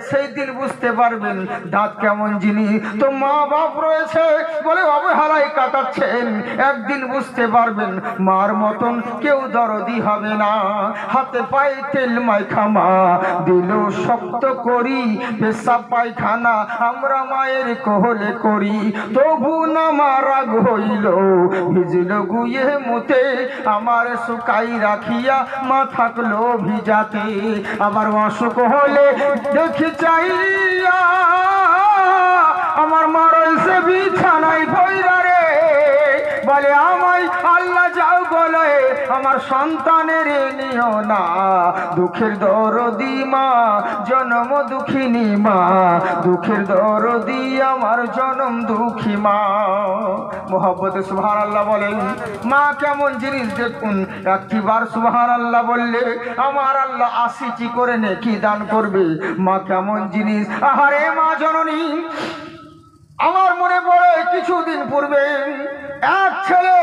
সেই দিন বুঝতে পারবেন দাঁত কেমন জিনিস। তো মা বাপ রয়েছে বলে অবহেলায় কাটাচ্ছেন, একদিন বুঝতে পারবেন মার মতন কেউ দরদি হবে না। হাতে পায়ে তেল মাইখা মা দিল শক্ত করি, পেশাব পায়খানা আমরা মায়ের কোলে করি, তবু না মা রাগ হইল ভিজল গুয়ে মুতে, আমার শুকাই রাখিয়া মা থাকলো ভিজাতে। আমার অসুখ হলে দেখি চাইয়া আমার মা রয়েছে বিছানায় ভৈরা রে, বলে আমায় আল্লাহ যাও বলে আমার সন্তানের নিও না। দুঃখের দরদি মা, জনম দুঃখিনী মা, দুঃখের দরদি আমার জনম দুঃখী মা। মোহাব্বতে সুবহানাল্লাহ বলেন। মা কেমন জিনিস দেখুন, একটিবার সুবহানাল্লাহ বললে আমার আল্লাহ 80টি করে নেকি দান করবে। মা কেমন জিনিস, আহারে মা জননী আমার মনে পড়ে কিছুদিন পূর্বে এক ছেলে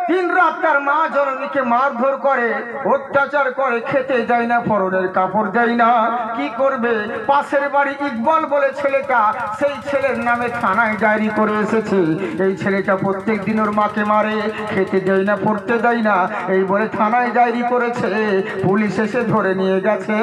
দিন রাত তার মা জননীকে মারধর করে, অত্যাচার করে, খেতে দেয় না, পরনের কাপড় দেয় না। কি করবে? পাশের বাড়ি ইকবাল বলে ছেলেটা, সেই ছেলের নামে থানায় ডায়েরি করে এসেছে। এই ছেলেটা প্রত্যেক দিন ওর মাকে মারে, খেতে দেয় না, পড়তে দেয় না, এই বলে থানায় ডায়েরি করেছে। পুলিশ এসে ধরে নিয়ে গেছে।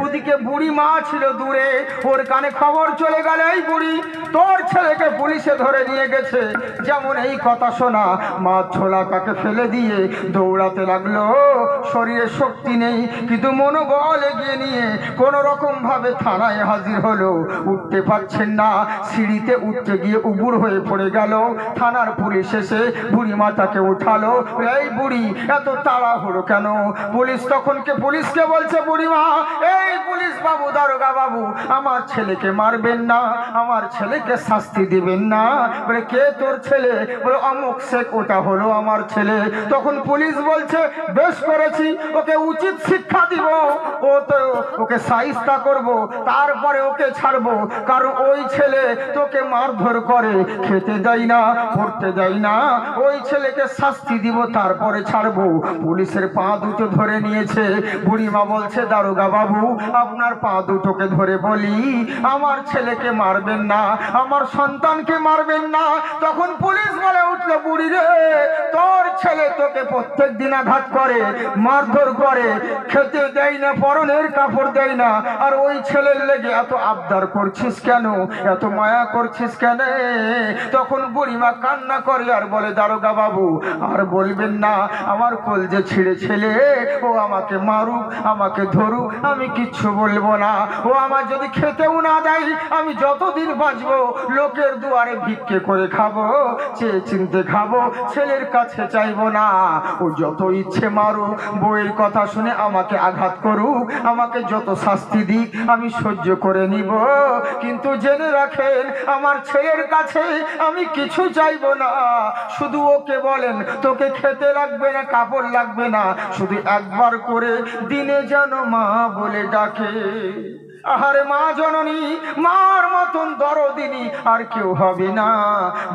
ওদিকে বুড়ি মা ছিল দূরে, ওর কানে খবর চলে গেল, এই বুড়ি তোর ছেলেকে পুলিশে ধরে নিয়ে গেছে। যেমন এই কথা শোনা, মা ছোলা কাকে ফেলে দিয়ে দৌড়াতে লাগলো। শরীরে শক্তি নেই কিন্তু মনোবল এগিয়ে নিয়ে কোনো রকম ভাবে থানায় হাজির হলো। উঠতে পারছেন না, সিঁড়িতে উঠতে গিয়ে উবুর হয়ে পড়ে গেল। থানার পুলিশ এসে বুড়ি মাটাকে উঠালো। এই বুড়ি এত তাড়াহুড়ো কেন? পুলিশকে বলছে, বুড়ি মা, এই পুলিশ বাবু, দারোগা বাবু, আমার ছেলেকে মারবেন না, আমার ছেলেকে শাস্তি দিবেন না। বলে কে তোর ছেলে? বলে অমুক শেখ, ওটা হলো আমার ছেলে। তখন পুলিশ বলছে, বেশ করেছি, ওকে উচিত শিক্ষা দিব, ওকে শায়েস্তা করব, তারপরে ওকে ছাড়বো। কারণ ওই ছেলে তোকে মারধর করে, খেতে দেয় না, পড়তে দেয় না, ওই ছেলেকে শাস্তি দিব, তারপরে ছাড়বো। পুলিশের পা দুটো ধরে নিয়েছে। বুড়িমা বলছে, দারোগা বাবু, আপনার পা দুটোকে ধরে বলি, আমার ছেলেকে মারবেন না, আমার সন্তানকে মারবেন না। তখন পুলিশ বলে উঠলো, বুড়ি রে, তোর ছেলে তোকে প্রত্যেক দিন আঘাত করে, মারধর করে, খেতে দেয় না, পরনের কাপড় দেয় না, আর ওই ছেলের লেগে এত আবদার করছিস কেন, এত মায়া করছিস কেন? তখন বুড়িমা কান্না করে আর বলে, দারোগা বাবু, আর বলবেন না, আমার কলজে ছিঁড়ে ছেলে, ও আমাকে মারুক, আমাকে ধরুক, আমি কিচ্ছু বলবো না। ও আমার যদি খেতেও না দেয়, আমি যতদিন বাঁচবো লোকের দুয়ারে ভিক্ষে করে খাবো, চেয়ে চিনতে খাবো, ছেলের কাছে চাইবো না। ও যত ইচ্ছে মারুক, বউয়ের কথা শুনে আমাকে আঘাত করুক, আমাকে যত শাস্তি দিক, আমি সহ্য করে নিব। কিন্তু জেনে রাখেন, আমার ছেলের কাছে আমি কিছু চাইবো না। শুধু ওকে বলেন, তোকে খেতে লাগবে না, কাপড় লাগবে না, শুধু একবার করে দিনে যেন মা বলে ডাকে। আহারে মা জননী, মার মতন দরদিনী আর কেউ হবে না।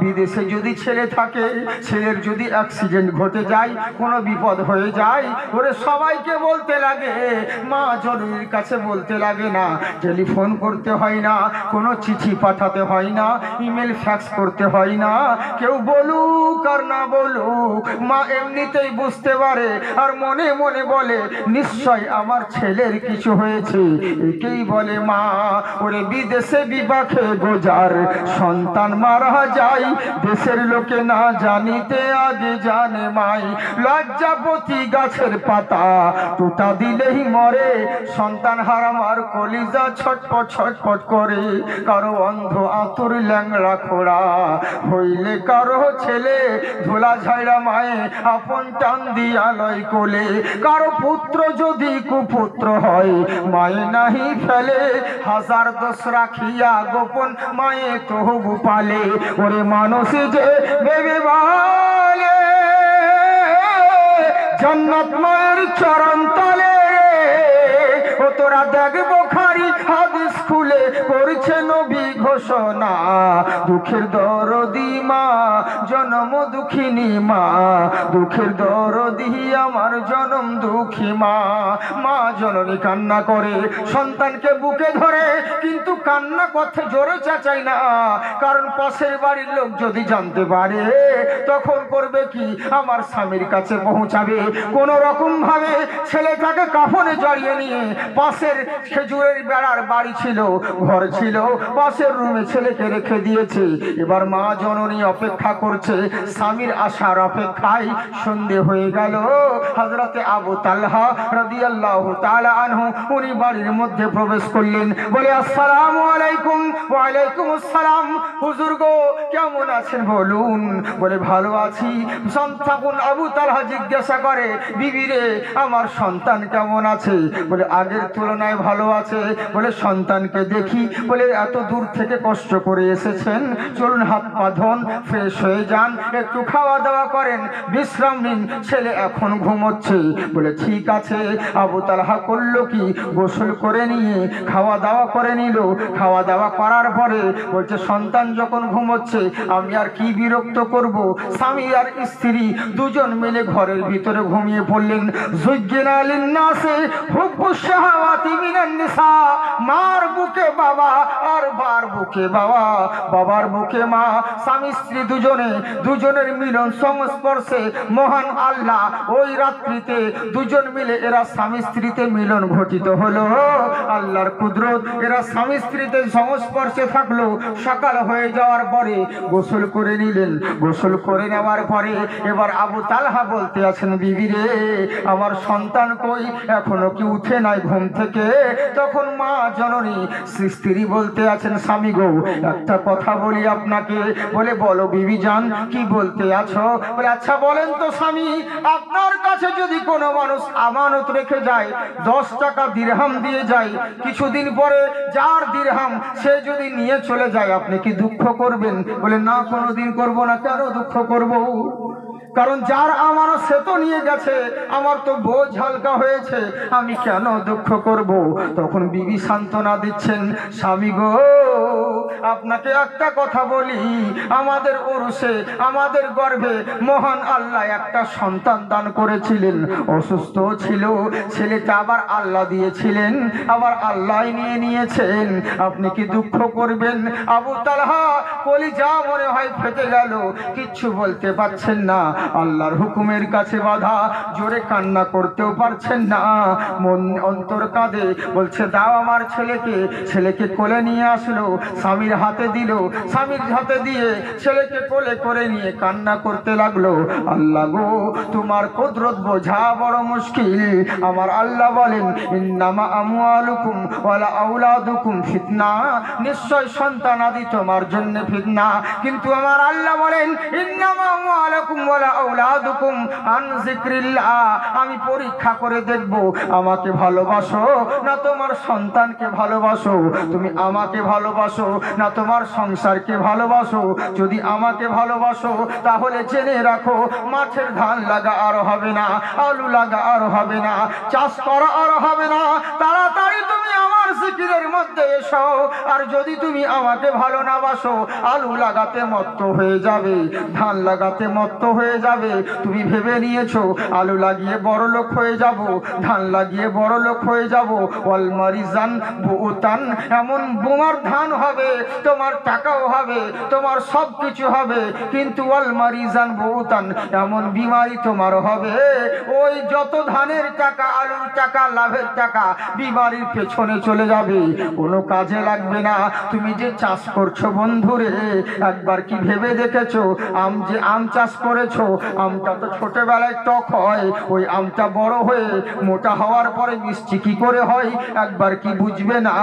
বিদেশে যদি ছেলে থাকে, ছেলের যদি অ্যাক্সিডেন্ট ঘটে যায়, কোনো বিপদ হয়ে যায়, ওরে সবাইকে বলতে লাগে, মা জননীর কাছে বলতে লাগে না। টেলিফোন করতে হয় না, কোনো চিঠি পাঠাতে হয় না, ইমেল ফ্যাক্স করতে হয় না। কেউ বলুক আর না বলুক, মা এমনিতেই বুঝতে পারে, আর মনে মনে বলে, নিশ্চয় আমার ছেলের কিছু হয়েছে, একেই বলে মা। ওরে বিদেশে বিবাহে গোজার সন্তান মারা যায়, দেশের লোকে না জানিতে আগে জানে মাই। লজ্জাপতি গাছের পাতা টুটা দিলেই মরে, সন্তান হারামার কলিজা ছটপট ছটপট করে। কারো অন্ধ আতুর ল্যাংড়া খোড়া হইলে, কারো ছেলে ধুলা ঝাইড়া মায়ে আপন টান দিয়া লয় কোলে। কারো পুত্র যদি কুপুত্র হয়, মায়ে নাহি ফেলে, হাজার দোষ রাখিয়া গোপন মায়ে তবু পালে। ওরে মানুষ যে ভেবে বলে, জান্নাত মায়ের চরণ তলে, ও তোরা দেখবো খারি হাদিস খুলে করছে নবী ঘোষণা। দুঃখের দরদি মা, জনম দুঃখিনী মা, দুঃখের দরদি আমার জনম দুঃখী মা। মা জননী কান্না করে, সন্তানকে বুকে ধরে, কিন্তু কান্না কথা জোরে চাচাই না, কারণ পাশের বাড়ির লোক যদি জানতে পারে, তখন করবে কি? আমার স্বামীর কাছে পৌঁছাবে। কোন রকম ভাবে ছেলেটাকে কাফনে জড়িয়ে নিয়ে, পাশের খেজুরের বেড়ার বাড়ি ছিল, ঘর ছিল, পাশের রুমে ছেলেকে রেখে দিয়েছে। এবার মা জননী অপেক্ষা করছে, স্বামীর আসার অপেক্ষায়। সন্ধে হয়ে গেল। হযরতে আবু তালহা রাদিয়াল্লাহু তাআলা আনহু উনি বাড়ির মধ্যে প্রবেশ করলেন। বলে, আসসালামু আলাইকুম। ওয়া আলাইকুম আসসালাম। হুজুর গো, কেমন আছেন বলুন? বলে, ভালো আছি। তখন আবু তালহা জিজ্ঞাসা করে, বিবি রে, আমার সন্তান কেমন আছে? বলে, আগের তুলনায় ভালো আছে, বলে সন্তানকে দেখি, বলে এত দূর থেকে কষ্ট করে এসেছেন, চলুন হাত পা ধোন, ফ্রেশ হয়ে যান, একটু খাওয়া দাওয়া করেন, বিশ্রাম নিন, ছেলে এখন ঘুমোচ্ছে। বলে ঠিক আছে। আবু তালহা করলো কি, গোসল করে নিয়ে খাওয়া দাওয়া করে নিল। খাওয়া দাওয়া করার পরে বলছে সন্তান যখন ঘুমোচ্ছে আমি আর কি বিরক্ত করব। স্বামী আর স্ত্রী দুজন মিলে ঘরের ভিতরে ঘুমিয়ে পড়লেন। যুজ্ঞিনা লিন্নাসে হুব্বুশ শাহাওয়াতি মিনান নিসা, মার বুকে বাবা আর বার বুকে বাবা, বাবার বুকে মা, স্বামী স্ত্রী দুজনের মিলন সংস্পর্শে মহান আল্লাহ ওই রাত্রিতে দুজন মিলে এরা স্বামী স্ত্রীতে মিলন ঘটিত হলো। আল্লাহর কুদরত, এরা স্বামী স্ত্রীতে সংস্পর্শে থাকলো। সকাল হয়ে যাওয়ার পরে গোসল করে নিলেন। গোসল করে নেওয়ার পরে এবার আবু তালহা বলতে আছেন, বিবি রে আমার সন্তান কই, এখনো কি উঠে নাই ঘুম থেকে? তখন মা জননী স্ত্রী বলতে আছেন, স্বামী গো একটা কথা বলি আপনাকে। বলে বলো বিবি জান, কি বলতে আছো? বলে আচ্ছা বলেন তো স্বামী, আপনার কাছে যদি কোনো মানুষ আমানত রেখে যায়, 10 টাকা দিরহাম দিয়ে যায়, কিছুদিন পরে যার দিরহাম সে যদি নিয়ে চলে যায়, আপনি কি দুঃখ করবেন? বলে না, কোনোদিন করব না। কেন দুঃখ করব? কারণ যার আমারও সে তো নিয়ে গেছে, আমার তো বোঝ হালকা হয়েছে, আমি কেন দুঃখ করব? তখন বিবি সান্ত্বনা দিচ্ছেন, স্বামী গো আপনাকে একটা কথা বলি, আমাদের ওরসে আমাদের গর্ভে মহান আল্লাহ একটা সন্তান দান করেছিলেন। অসুস্থ ছিল ছেলেটা, আবার আল্লাহ দিয়েছিলেন, আবার আল্লাহ নিয়ে নিয়েছেন, আপনি কি দুঃখ করবেন? আবু তালহা কলিজা মনে হয় ফেটে গেল, কিচ্ছু বলতে পারছেন না, আল্লাহর হুকুমের কাছে বাধা, জোরে কান্না করতেও পারছেন না, মন অন্তর কাঁদে। বলছে দাও আমার ছেলেকে। ছেলেকে কোলে নিয়ে আসলো, স্বামীর হাতে দিল, স্বামীর হাতে দিয়ে ছেলেকে কোলে করে নিয়ে কান্না করতে লাগলো। আল্লাহ গো তোমার কুদরত বোঝা বড় মুশকিল। আমার আল্লাহ বলেন, ইন্নামা আমওয়ালুকুম ওয়ালা আওলাদুকুম ফিতনা, নিশ্চয় সন্তানাদি তোমার জন্য ফিতনা। কিন্তু আমার আল্লাহ বলেন, ইন্নামা আমওয়ালুকুম ওয়ালা আওলাদুকুম আন যিকরিল্লাহ, আমি পরীক্ষা করে দেখব আমাকে ভালোবাসো না তোমার সন্তানকে ভালোবাসো, তুমি আমাকে ভালোবাসো না তোমার সংসারকে ভালোবাসো। যদি আমাকে ভালোবাসো তাহলে জেনে রাখো, মাঠের ধান লাগা আর হবে না, আলু লাগা আর হবে না, চাষ করা আর হবে না, তাড়াতাড়ি তুমি আমার জিকিরের মধ্যে এসো। আর যদি তুমি আমাকে ভালো না বাসো, আলু লাগাতে মত্ত হয়ে যাবে, ধান লাগাতে মত্ত হয়ে যাবে। তুমি ভেবে নিয়েছো আলু লাগিয়ে বড় লোক হয়ে যাব, ধান লাগিয়ে বড় লোক হয়ে যাব। ওয়াল মারিজান বুতান, এমন বোমার ধান হবে, তোমার টাকাও হবে, তোমার সব কিছু হবে, কিন্তু ওয়াল মারিজান বুতান, এমন বিমারি তোমার হবে, ওই যত ধানের টাকা, আলুর টাকা, লাভের টাকা বিমারির পেছনে চলে যাবে, কোনো কাজে লাগবে না। তুমি যে চাষ করছো বন্ধুরে, একবার কি ভেবে দেখেছো আম চাষ করেছো, আমটা তো ছোটবেলায় টক হয়, ওই আমটা বড় হয়ে মোটা হওয়ার পরে মিষ্টি কি করে হয়, একবার কি বুঝবে না?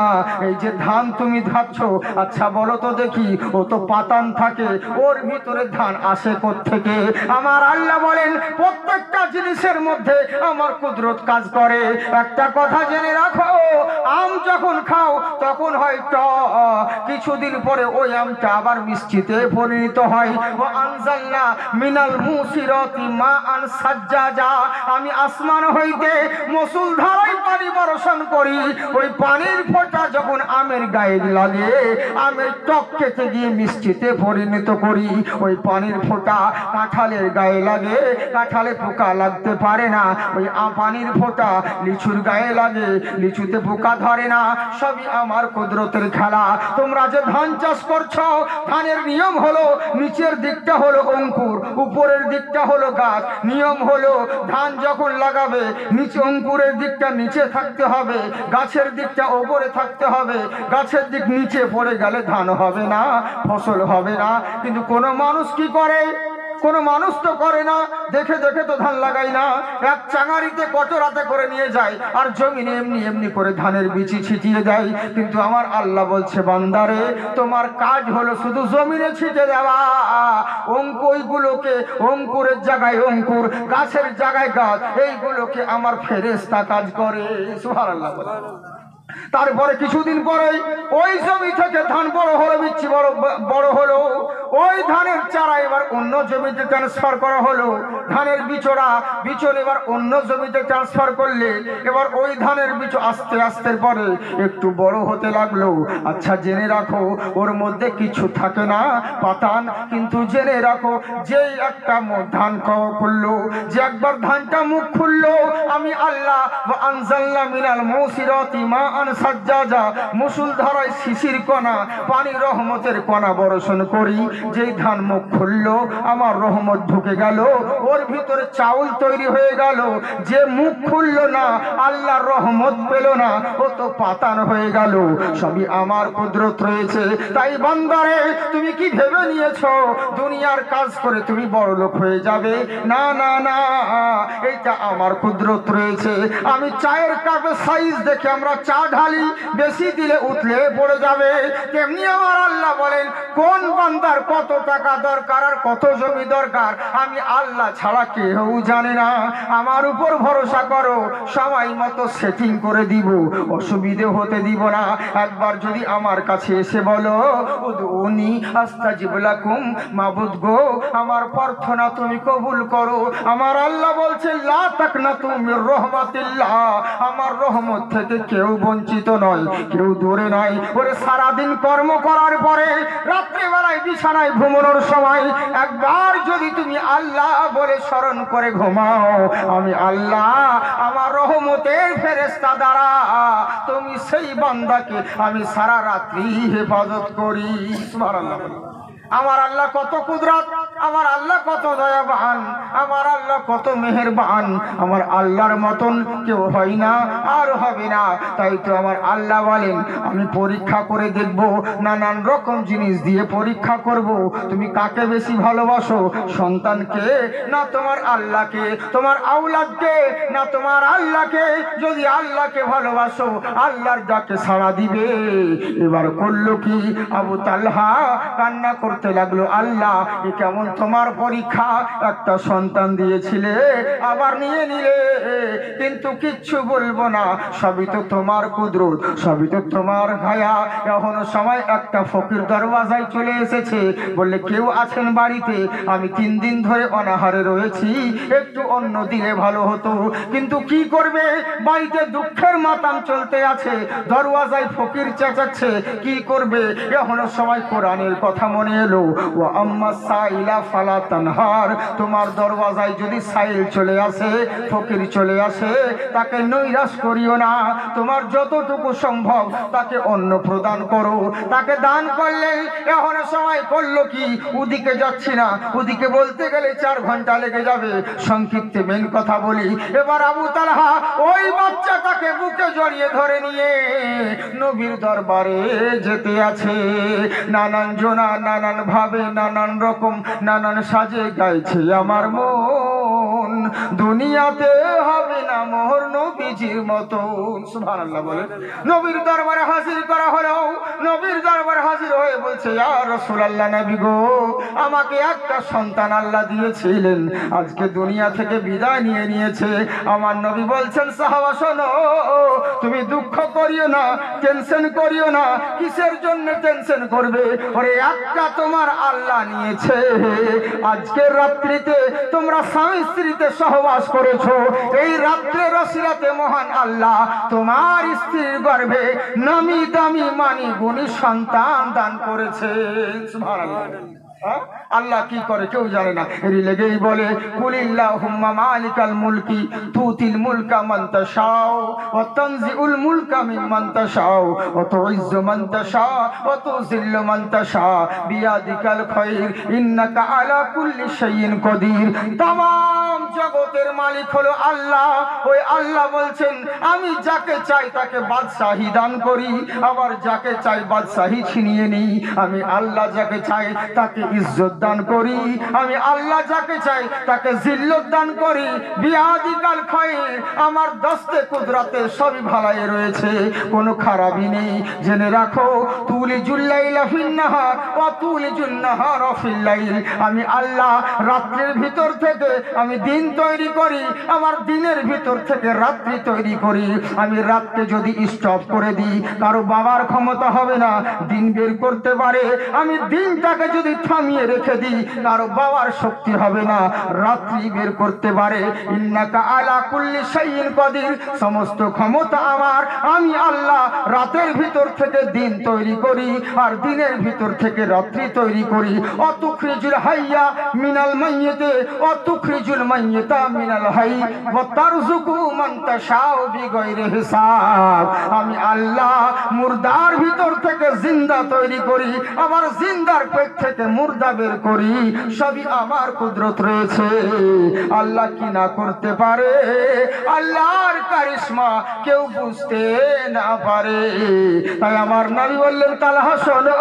এই যে ধান তুমি ধাচ্ছ, আচ্ছা বলো তো দেখি, ও তো পাতান থাকে, ওর ভিতরে ধান আসে কোত্থেকে? আমার আল্লাহ বলেন, প্রত্যেকটা জিনিসের মধ্যে আমার কুদরত কাজ করে। একটা কথা জেনে রাখো, আম যখন খাও তখন হয় টক, কিছুদিন পরে ওই আমটা আবার মিষ্টিতে পরিণত হয়। ও আনজালনা মিনাল মুসিরাতি মাআন সাজ্জাজা, আমি আসমান হইতে মুষলধারায় পানি বর্ষণ করি, ওই পানির ফোঁটা যখন আমের গায়ে লাগে, আমের টক কেটে গিয়ে মিষ্টিতে পরিণত করি। ওই পানির ফোঁটা কাঁঠালের গায়ে লাগে, কাঁঠালে পোকা লাগতে পারে না। ওই পানির ফোঁটা লিচুর গায়ে লাগে, লিচুতে পোকা ধরে না। সবই আমার কুদরতের খেলা। তোমরা যে ধান চাষ করছো, ধানের নিয়ম হলো নিচের দিকটা হলো অঙ্কুর, উপরের দিকটা হলো গাছ। নিয়ম হলো ধান যখন লাগাবে, নিচে অঙ্কুরের দিকটা নিচে থাকতে হবে, গাছের দিকটা ওপরে থাকতে হবে। গাছের দিক নিচে পড়ে গেলে ধান হবে না, ফসল হবে না। কিন্তু কোনো মানুষ কি করে? কোনো মানুষ তো করে না, দেখে দেখে তো ধান লাগাই না, এক চাঙারিতে কচরাতে করে নিয়ে যায় আর জমিনে এমনি এমনি করে ধানের বিচি ছিটিয়ে দেয়। কিন্তু আমার আল্লাহ বলছে, বান্দারে তোমার কাজ হলো শুধু জমিনে ছিটে দেওয়া। ওইগুলোকে অঙ্কুরের জায়গায় অঙ্কুর, গাছের জায়গায় গাছ, এইগুলোকে আমার ফেরেশতা কাজ করে। সুবহানাল্লাহ। তারপরে কিছুদিন পরেই ওই জমি থেকে ধান বড় হলো, বিচ্ছি বড় হলো। ওই ধানের চারা এবার অন্য জমিতে ট্রান্সফার করা হলো। ধানের বিচন এবার অন্য জমিতে ট্রান্সফার করলে এবার ওই ধানের বিচন আস্তে আস্তে পরে একটু বড় হতে লাগলো। আচ্ছা, জেনে রাখো ওর মধ্যে কিছু থাকে না পাতান, কিন্তু জেনে রাখো যেই একটা ধান করলো, যে একবার ধানটা মুখ খুললো, আমি আল্লাহ আনজালনা মিনাল মুসিরাতি মাআন সাজ্জাজা, মুসুলধারায় শিশির কণা পানি রহমতের কণা বর্ষণ করি। যেই ধান মুখ খুললো আমার রহমত ঢুকে গেল, ওর ভিতরে চাউল তৈরি হয়ে গেল। যে মুখ খুললো না আল্লাহর রহমত পেল না, ও তো পাতান হয়ে গেল। সবই আমার কুদরত রয়েছে। তাই বান্দারে, তুমি কি ভেবে নিয়েছো দুনিয়ার কাজ করে তুমি বড় লোক হয়ে যাবে? না না না, এইটা আমার কুদরত রয়েছে। আমি চায়ের কাপে সাইজ দেখে আমরা চা ঢালি, বেশি দিলে উঠলে পড়ে যাবে। তেমনি আমার আল্লাহ বলেন, কোন বান্দার কত টাকা দরকার আর কত জমি দরকার আমি আল্লাহ ছাড়া কেউ জানে না। আমার উপর ভরসা করো, সময় মতো সেটিং করে দিব, অসুবিধে হতে দিব না। একবার যদি আমার কাছে এসে বলো উদউনি আস্তাজিব লাকুম, মাবুদ গো আমার প্রার্থনা তুমি কবুল করো। আমার আল্লাহ বলছে লা তাকনাতু মির রাহমাতিল্লাহ, আমার রহমত থেকে কেউ বঞ্চিত নয়, কেউ দূরে নয়। ওরে সারাদিন কর্ম করার পরে রাত্রিবেলায় বিছানায় ঘুমানোর সময় একবার যদি তুমি আল্লাহ বলে স্মরণ করে ঘুমাও, আমি আল্লাহ আমার রহমতের ফেরেশতা দ্বারা তুমি সেই বান্দাকে আমি সারা রাত্রি হেফাজত করি। সুবহানাল্লাহ। আমার আল্লাহ কত কুদরত, আমার আল্লাহ কত দয়াবান, আমার আল্লাহ কত মেহেরবান। আমার আল্লাহর মতন কেউ হয় না আর হবে না। তাই তো আমার আল্লাহ বলেন, আমি পরীক্ষা করে দেখব, নানান রকম জিনিস দিয়ে পরীক্ষা করব। তুমি কাকে বেশি ভালোবাসো, সন্তানকে না তোমার আল্লাহকে, তোমার আওলাদকে না তোমার আল্লাহকে? যদি আল্লাহকে ভালোবাসো আল্লাহর ডাকে সাড়া দিবে। এবার করলো কি, আবু তালহা কান্না করতে লাগলো, আল্লাহ এ কেমন তোমার পরীক্ষা, একটা সন্তান দিয়েছিলে আবার নিয়ে নিলে, কিন্তু কিচ্ছু বলবো না, সবই তো তোমার কুদরত, সবই তো তোমার হায়া। এখনো সময় একটা ফকির দরওয়াজায় চলে এসেছে, বললে কেউ আছেন বাড়িতে? আমি 3 দিন ধরে অনাহারে রয়েছি, একটু অন্ন দিলে ভালো হতো। কিন্তু কি করবে, বাড়িতে দুঃখের মাতাম চলতে আছে, দরওয়াজায় ফকির চেঁচাচ্ছে, কি করবে? এখনো সময় কোরআনের কথা মনে এলো, ও আম্মা সাইলা ফালা তানহার, তোমার দরওয়াজায় যদি সাইল চলে আসে, ফকির চলে আসে, তাকে নৈরাশ করিও না, তোমার যতটুকু সম্ভব তাকে অন্ন প্রদান করো। তাকে দান করলে এখন সময় করলো কি, ওদিকে যাচ্ছি না, ওদিকে বলতে গেলে 4 ঘন্টা লেগে যাবে। সংক্ষিপ্তে মেন কথা বলি, এবার আবু তালহা ওই বাচ্চাটাকে বুকে জড়িয়ে ধরে নিয়ে নবীর দরবারে যেতে আছে। নানান জনা নানান ভাবে নানান রকম নানান সাজে গাইছে আমার মন, দুনিয়াতে হবে না মোহর নবীজির মতন। সুবহানাল্লাহ বলে নবীর দরবারে হাজির করা হলো। নবীর দরবারে হাজির হয়ে বলছে, ইয়া রাসূলুল্লাহ, নবী গো, আমাকে একটা সন্তান আল্লাহ দিয়েছিলেন, আজকে দুনিয়া থেকে বিদায় নিয়ে নিয়েছে। আমার নবী বলছেন, সাহাবা শোনো, তুমি দুঃখ করিও না, টেনশন করিও না। কিসের জন্য টেনশন করবে? ওরে একটা তোমার আল্লাহ নিয়েছে। আজকের রাত্রিতে তোমরা স্বামী স্ত্রীতে সহবাস করেছো, এই রাত্রের রসিলাতে মহান আল্লাহ তোমার স্ত্রীর গর্ভে নামি দামি মানি গুণী সন্তান দান করেছে। সুবহানাল্লাহ। আল্লাহ কি করে কেউ জানে না। এরই লেগেই বলে, কুলিল্লাহুম্মা মালিকাল মুলকি তুতিল মুলকা মান তাশাউ ওয়া তানজিউল মুলকা মিম্মান তাশাউ ওয়া তুইজ্জু মান তাশা ওয়া তুযিল্লু মান তাশা বিয়াদিকাল খায়র ইন্নাকা আলা কুল্লি শাইইন কাদির। तमाम জগতের মালিক হলো আল্লাহ। ওই আল্লাহ বলছেন, আমি যাকে চাই তাকে বাদশাহী দান করি, আবার যাকে চাই বাদশাহী ছিনিয়ে নিই। আমি আল্লাহ যাকে চাই তাকে ইজ্জত দান করি, আমি আল্লাহ যাকে চাই তাকে জিল্লত দান করি। বিয়াদিকাল খায়র, আমার দস্তে কুদরতে সবই ভালাই রয়েছে, কোনো খারাপই নেই। জেনে রাখো, তুলিজুল লাইলা ফিন নাহার ওয়া তুলিজুন নাহারা ফিল লাইল, আমি আল্লাহ রাত্রির ভিতর থেকে আমি দিন তৈরি করি, আমার দিনের ভিতর থেকে রাত্রি তৈরি করি। আমি রাতকে যদি স্টপ করে দিই, কারো বাবার ক্ষমতা হবে না দিন বের করতে পারে। আমি দিনটাকে যদি থামিয়ে রেখে দিই, কারো বাবার শক্তি হবে না রাত্রি বের করতে পারে। ইন্নাকা আলা কুল্লি শাইইন কাদির, সমস্ত ক্ষমতা আমার, আমি আল্লাহ রাতের ভিতর থেকে দিন তৈরি করি আর দিনের ভিতর থেকে রাত্রি তৈরি করি। অতুখরিজুল হাইয়া মিনাল মাইয়িতি ওয়া তুখরিজুল মাইয়িতা মিনাল হাইয়্যি ওয়া তারযুকু মান তাশাউ বিগাইরি হিসাব, আমি আল্লাহ মুর্দার ভিতর থেকে জিন্দা তৈরি করি, আমার জিন্দার পেট থেকে মুর্দা বের করি, সবই আমার কুদরত রয়েছে। আল্লাহ কি না করতে পারে? আল্লাহর কারিশমা কেউ বুঝতে না পারে। তাই আমার নবী বললেন, তালহা শোনো,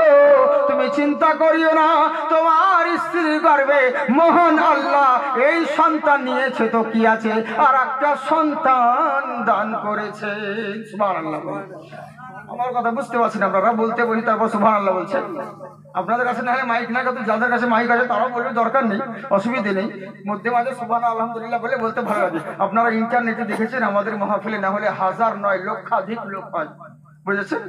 তুমি চিন্তা করিও না, তোমার স্ত্রীর গর্ভে মহান আল্লাহ এই সন্তান নিয়েছে তো কি আছে, আর একটা সন্তান দান করেছে। সুবহানাল্লাহ। আমার কথা বুঝতে পারছেন আপনারা? বলতে বলি তারপর সুবহানাল্লাহ বলছেন। আপনাদের কাছে না হলে মাইক না, কিন্তু যাদের কাছে মাইক আছে তারাও বলবে, দরকার নেই, অসুবিধে নেই। মধ্যে মাঝে সুবহানাল্লাহ আলহামদুলিল্লাহ বলে বলতে ভালো লাগে। আপনারা ইন্টারনেটে দেখেছেন আমাদের মাহফিলে না হলে হাজার নয় লক্ষাধিক লোক হয়, বুঝেছেন?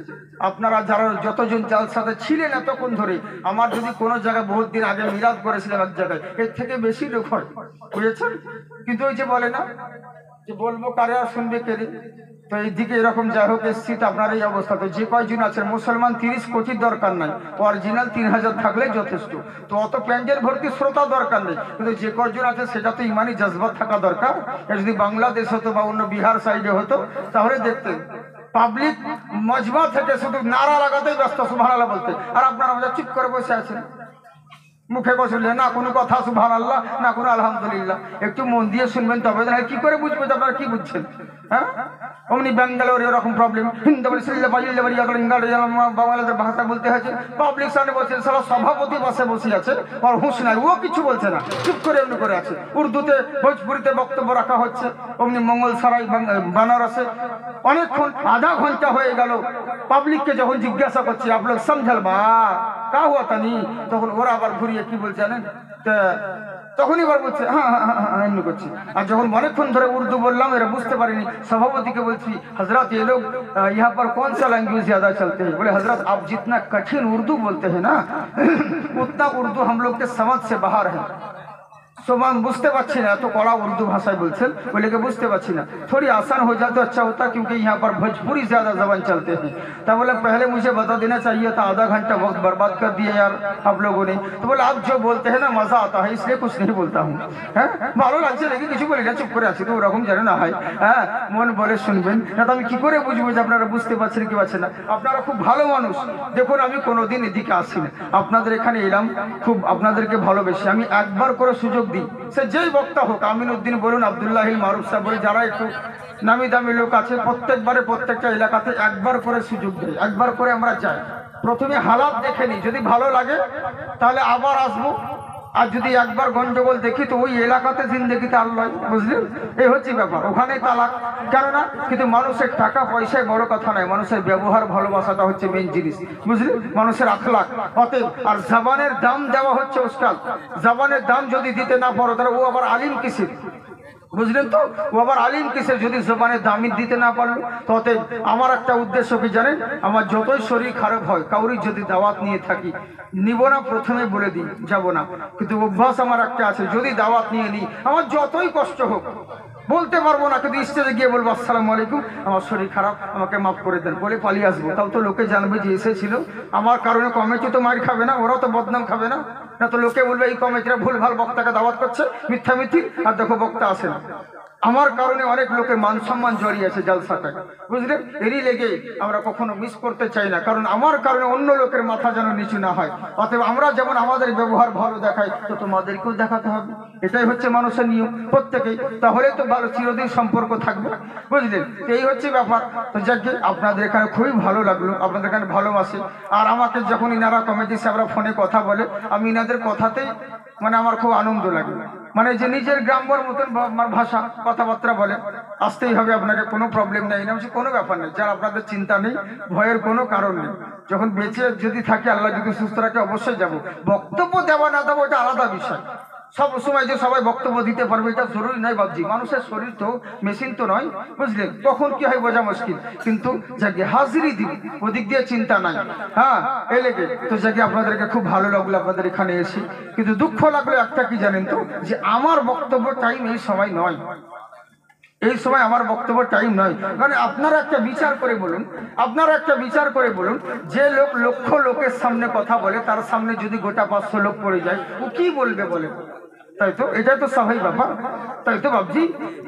আপনারা যারা যতজন জালসাতে ছিলেন এতক্ষণ ধরে, আমার যদি কোনো জায়গায় বহুত দিন আগে মিলাদ করেছিলাম এক জায়গায়, এর থেকে বেশি লোক হয়, বুঝেছেন? কিন্তু ওই যে বলে না যে বলবো কারে আর শুনবে কে রে, তো এইদিকে এরকম যাই হোক এসছি, তো আপনার এই অবস্থা। তো যে কয়জন আছেন মুসলমান 30 কোটির দরকার নাই, অরিজিনাল 3000 থাকলে যথেষ্ট। তো অত প্যান্ডেল ভর্তি শ্রোতা দরকার নেই, কিন্তু যে কয়জন আছে সেটা তো ইমানি জজবা থাকা দরকার। যদি বাংলাদেশ হতো বা অন্য বিহার সাইডে হতো তাহলে দেখতে পাবলিক মজমা থেকে শুধু নারা লাগাতেই ব্যস্ত সুবহানাল্লাহ বলতে, আর আপনারা আমাদের চুপ করে বসে আছেন, মুখে বসলে না কোনো কথা সুবহানাল্লাহ না কোনো আলহামদুলিল্লাহ। একটু মন দিয়ে শুনবেন, তবে কি করে বুঝবো যে আপনারা কি বুঝছেন? হ্যাঁ, অমনি ব্যাঙ্গালোর এরকম প্রবলেম, বাংলাদেশের ভাষা বলতে হয়েছে, পাবলিক সামনে বলছেন, সারা সভাপতি বসে বসে আছে, আর হুঁশ নাই, ও কিছু বলছে না, চুপ করে এমনি করে আছে। উর্দুতে ভোজপুরিতে বক্তব্য রাখা হচ্ছে, অমনি মঙ্গল সারাই বানারসে অনেকক্ষণ আধা ঘন্টা হয়ে গেল। পাবলিককে যখন জিজ্ঞাসা করছি আপনার সমঝাল বা কা হুয়া তানি, তখন ওরা আবার ঘুরিয়ে কি বলছে জানেন, তখনই এবার বলছে হ্যাঁ হ্যাঁ হ্যাঁ এমনি করছি। আর যখন অনেকক্ষণ ধরে উর্দু বললাম এরা বুঝতে পারিনি, সভাপতিকে বলছি हजरत ये लोग यहाँ पर कौन सा लैंग्वेज ज्यादा चलते हैं? बोले हजरत आप जितना कठिन उर्दू बोलते हैं ना उतना उर्दू हम लोग के समझ से बाहर है। सोमान बुझते पारছি না, तो कड़ा उर्दू भाषाएं बोलছেন, बोले कि बुझते पारছি না, थोड़ी आसान हो जाए तो अच्छा होता, क्योंकि यहाँ पर भोजपुरी ज्यादा जबान चलते हैं। तब बोले पहले मुझे बता देना चाहिए था, आधा घंटा वक्त बर्बाद कर दिया यार आप लोगों ने। तो बोले आप जो बोलते हैं ना मजा आता है, इसलिए कुछ नहीं बोलता हूँ। হ্যাঁ, ভালো লাগছে लेकिन কিছু বলি না, চুপ করে আছি, তো ওরকম যেন না হয়। হ্যাঁ, মন বলে শুনবেন না, তো আমি কি করে বুঝবো যে আপনারা বুঝতে পারছেন কি পারছেন না? আপনারা খুব ভালো মানুষ, দেখুন আমি কোনোদিন এদিকে আসি না, আপনাদের এখানে এলাম, খুব আপনাদেরকে ভালোবেসে আমি একবার করে সুযোগ দিই, সে যেই বক্তা হোক, আমিনউদ্দিন বলুন, আব্দুল্লাহিল মারুফ সাহেব বলে, যারা একটু নামি দামি লোক আছে, প্রত্যেকবারে প্রত্যেকটা এলাকাতে একবার করে সুযোগ দেয়, একবার করে আমরা যাই, প্রথমে হালাত দেখে নিই, যদি ভালো লাগে তাহলে আবার আসবো, আর যদি একবার গন্ডগোল দেখি তো ওই এলাকাতে জিন্দেগিতে আর লয়, বুঝলেন? এই হচ্ছে ব্যাপার, ওখানে তালাক। কেননা কিন্তু মানুষের টাকা পয়সায় বড় কথা নয়, মানুষের ব্যবহার ভালোবাসাটা হচ্ছে মেন জিনিস, বুঝলেন? মানুষের আখলাক। অতএব আর জবানের দাম দেওয়া হচ্ছে উস্তাদ, জবানের দাম যদি দিতে না পারো তাহলে ও আবার আলিম কিসের, বুঝলেন? তো ও আবার আলিম কিসের যদি জবানের দামই দিতে না পারলো। তো অতএব আমার একটা উদ্দেশ্য কি জানেন, আমার যতই শরীর খারাপ হয়, কাউরি যদি দাওয়াত নিয়ে থাকি, নিব না, প্রথমে বলে দিই যাব না, কিন্তু অভ্যাস আমার একটা আছে, যদি দাওয়াত নিয়ে নিই, আমার যতই কষ্ট হোক বলতে পারবো না, কিন্তু স্টেজে গিয়ে বলবো আসসালামু আলাইকুম, আমার শরীর খারাপ, আমাকে মাফ করে দেন, বলে পালিয়ে আসবো। তাও তো লোকে জানবে যে এসেছিল, আমার কারণে কমিটি তো মার খাবে না, ওরাও তো বদনাম খাবে না, না তো লোকে বলবে এই কমিটিরা ভুল ভাল বক্তাকে দাওয়াত করছে, মিথ্যামিথি, আর দেখো বক্তা আসে না। আমার কারণে অনেক লোকের মান সম্মান জড়িয়ে আছে জলসাটা, বুঝলেন? এরই লেগে আমরা কখনো মিস করতে চাই না, কারণ আমার কারণে অন্য লোকের মাথা যেন নিচু না হয়। অতএব আমরা যেমন আমাদের ব্যবহার ভালো দেখাই, তো তোমাদেরকেও দেখাতে হবে। এটাই হচ্ছে মানুষের নিয়ম প্রত্যেকেই, তাহলে তো ভালো চিরদিন সম্পর্ক থাকবে, বুঝলেন? এই হচ্ছে ব্যাপার। তো যাকে আপনাদের এখানে খুবই ভালো লাগলো, আপনাদের এখানে ভালোবাসে। আর আমাকে যখন ইনারা কমিটি সাহেবরা ফোনে কথা বলে, আমি ইনাদের কথাতেই মানে আমার খুব আনন্দ লাগে। মানে যে নিজের গ্রাম্যর মতন ভাষা কথাবার্তা বলে, আসতেই হবে আপনাকে, কোনো প্রবলেম নেই না, কোনো ব্যাপার নেই। যার আপনাদের চিন্তা নেই, ভয়ের কোনো কারণ নেই। যখন বেঁচে যদি থাকে, আল্লাহ যদি সুস্থ রাখে, অবশ্যই যাব। বক্তব্য দেওয়া না দেবো এটা আলাদা বিষয়। সব সময় যে সবাই বক্তব্য দিতে পারবে এটা জরুরি নয় বাবজি। মানুষের শরীর তো মেশিন তো নয়, বুঝলেন? কখন কি হয় বোঝা মুশকিল, কিন্তু যাকে হাজিরি দিব ওদিক দিয়ে চিন্তা নাই। হ্যাঁ, এ লেগে তো যাকে আপনাদেরকে খুব ভালো লাগলো আপনাদের এখানে এসে, কিন্তু দুঃখ লাগলো একটা কি জানেন তো, যে আমার বক্তব্য টাইম এই সময় নয়, এই সময় আমার বক্তব্য টাইম নয়। মানে আপনারা একটা বিচার করে বলুন, আপনারা একটা বিচার করে বলুন, যে লোক লক্ষ লোকের সামনে কথা বলে, তার সামনে যদি গোটা 500 লোক পড়ে যায়, ও কি বলবে বলে? তাই তো, এটাই তো স্বাভাবিক ব্যাপার। তাই তো ভাবছি,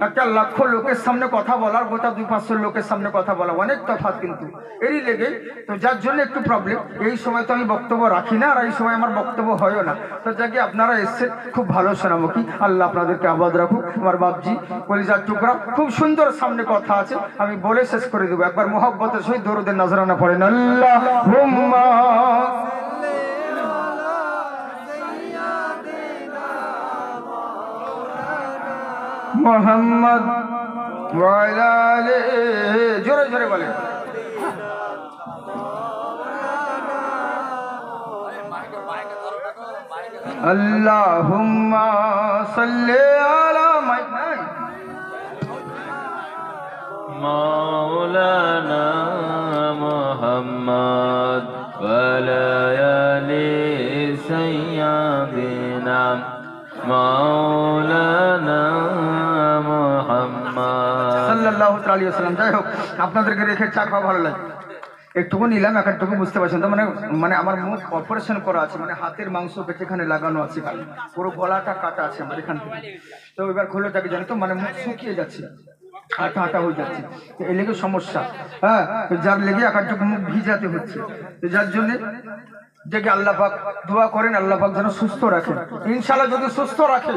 একটা লক্ষ লোকের সামনে কথা বলার গোটা 200-500 লোকের সামনে কথা বলা অনেক তফাৎ, কিন্তু এরই লেগে তো যার জন্য একটু প্রবলেম। এই সময় তো আমি বক্তব্য রাখি না, আর এই সময় আমার বক্তব্য হয়ও না। তো যাকে আপনারা এসছেন, খুব ভালো শোনাবো কি, আল্লাহ আপনাদেরকে আবাদ রাখুক। আমার বাপজি কলিজার টুকরা, খুব সুন্দর সামনে কথা আছে, আমি বলে শেষ করে দেবো। একবার মোহাব্বতের সহিত দরুদের নজরানা পড়েন, আল্লাহুম্মা মোহাম্মদ ওয়ালা আলি, জোরে জোরে বলেন। আল্লাহুম্মা সাল্লি আলা মাওলানা মুহাম্মদ ওয়ালা আলি সাইয়্যিদিনা মাওলানা মুহাম্মদ সাল্লাল্লাহু আলাইহি ওয়াসাল্লাম। যাই হোক, আপনাদেরকে রেখে চা খাওয়া ভালো লাগে, একটুকু নিলাম, একটুকু বুঝতে পারছেন তো। মানে আমার মুখ অপারেশন করা আছে, মানে হাতের মাংস কেটে এখানে লাগানো আছে, পুরো গলাটা কাটা আছে আমার এখান থেকে। তো এবার খুলে থাকে জানি তো, মানে মুখ শুকিয়ে যাচ্ছে, আটা আটা হয়ে যাচ্ছে, তো এই লেগে সমস্যা। হ্যাঁ, যার লেগে একটুকু মুখ ভিজাতে হচ্ছে, তো যার জন্যে দেখে আল্লাহ পাক দোয়া করেন, আল্লাহ পাক যেন সুস্থ রাখেন। ইনশাআল্লাহ যদি সুস্থ রাখে,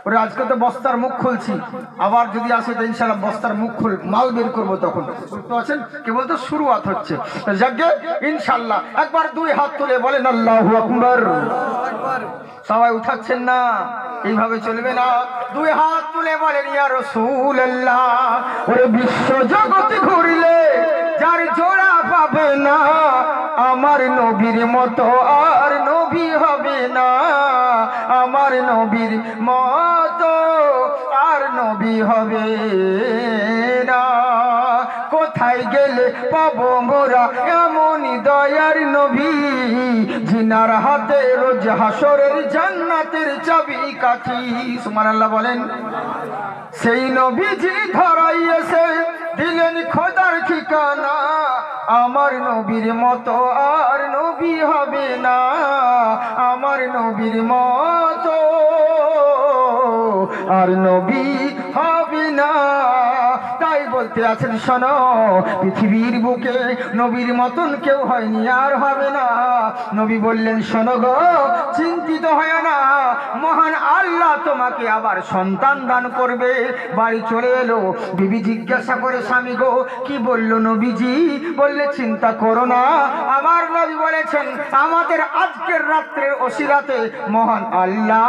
ওরে আজকে তো বস্তার মুখ খুলছি, আবার যদি আসে তো ইনশাআল্লাহ বস্তার মুখ খুল মাল বের করবো, তখন বুঝতে পারছেন, কেবল তো শুরুয়াত হচ্ছে। যাকে ইনশাআল্লাহ একবার 2 হাত তুলে বলেন আল্লাহু আকবার। সবাই উঠাচ্ছেন না, এইভাবে চলবে না। 2 হাত তুলে বলেন ইয়া রাসূলুল্লাহ। ওরে বিশ্ব জগৎ ঘুরলে যার জোড়া পাবে না, আমার নবীর মতো আর নবী হবে না, আমার নবীর মতো আর নবী হবে না। কোথায় গেলে পাবো মোরা এমন দয়ার নবী, জিনার হাতে রোজ হাসরের জান্নাতের চাবি কাঠি। সুবহানাল্লাহ বলেন। সেই নবীজি ধরাই এসে দিলেন খোদার ঠিকানা, আমার নবীর মতো আর নবী হবে না, আমার নবীর মতো আর নবী হবে না। তাই বলতে আছেন শোনো, পৃথিবীর বুকে নবীর মতন কেউ হয়নি আর হবে না। নবী বললেন শোনো গো, চিন্তিত হয় না, মহান আল্লাহ তোমাকে আবার সন্তান দান করবে। বাড়ি চলে এলো, বিবি জিজ্ঞাসা করে স্বামী গো কি বললো নবীজি? বললে চিন্তা করো না, আমার নবী বলেছেন আমাদের আজকের রাত্রের ওসিলাতে মহান আল্লাহ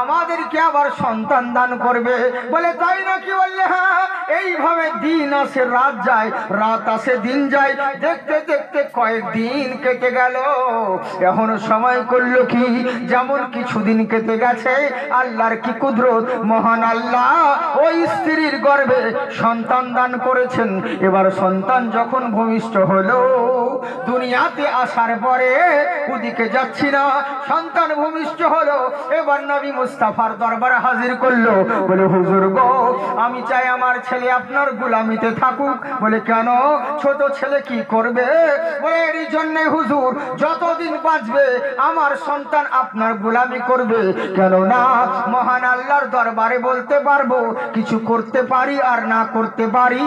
আমাদেরকে আবার সন্তান দান করবে। বলে তাই নাকি? বললে হ্যাঁ। এইভাবে দিন আসে রাত যায়, রাত আসে দিন যায়, দেখতে দেখতে কয়েকদিন কেটে গেল, এখনো সময় করলো কি? যেমন কিছুদিন কেটে গেছে, আল্লাহর কি কুদরত, মহান আল্লাহ ওই স্ত্রীর গর্ভে সন্তান দান করেছেন। এবার সন্তান যখন ভূমিষ্ঠ হলো, দুনিয়াতে আসার পরে ওদিকে যাচ্ছি না, সন্তান ভূমিষ্ঠ হলো, এবার নবী মুস্তাফার দরবারে হাজির করলো। বলে হুজুর গো, আমি চাই আমার ছেলে আপনার গোলামিতে থাকুক। বলে কেন, ছোট ছেলে কি করবে? বলে এর জন্যে হুজুর, যতদিন বাঁচবে আমার সন্তান আপনার গোলামি করবে। কেননা মহান আল্লাহর দরবারে বলতে পারবো কিছু করতে পারি আর না করতে পারি।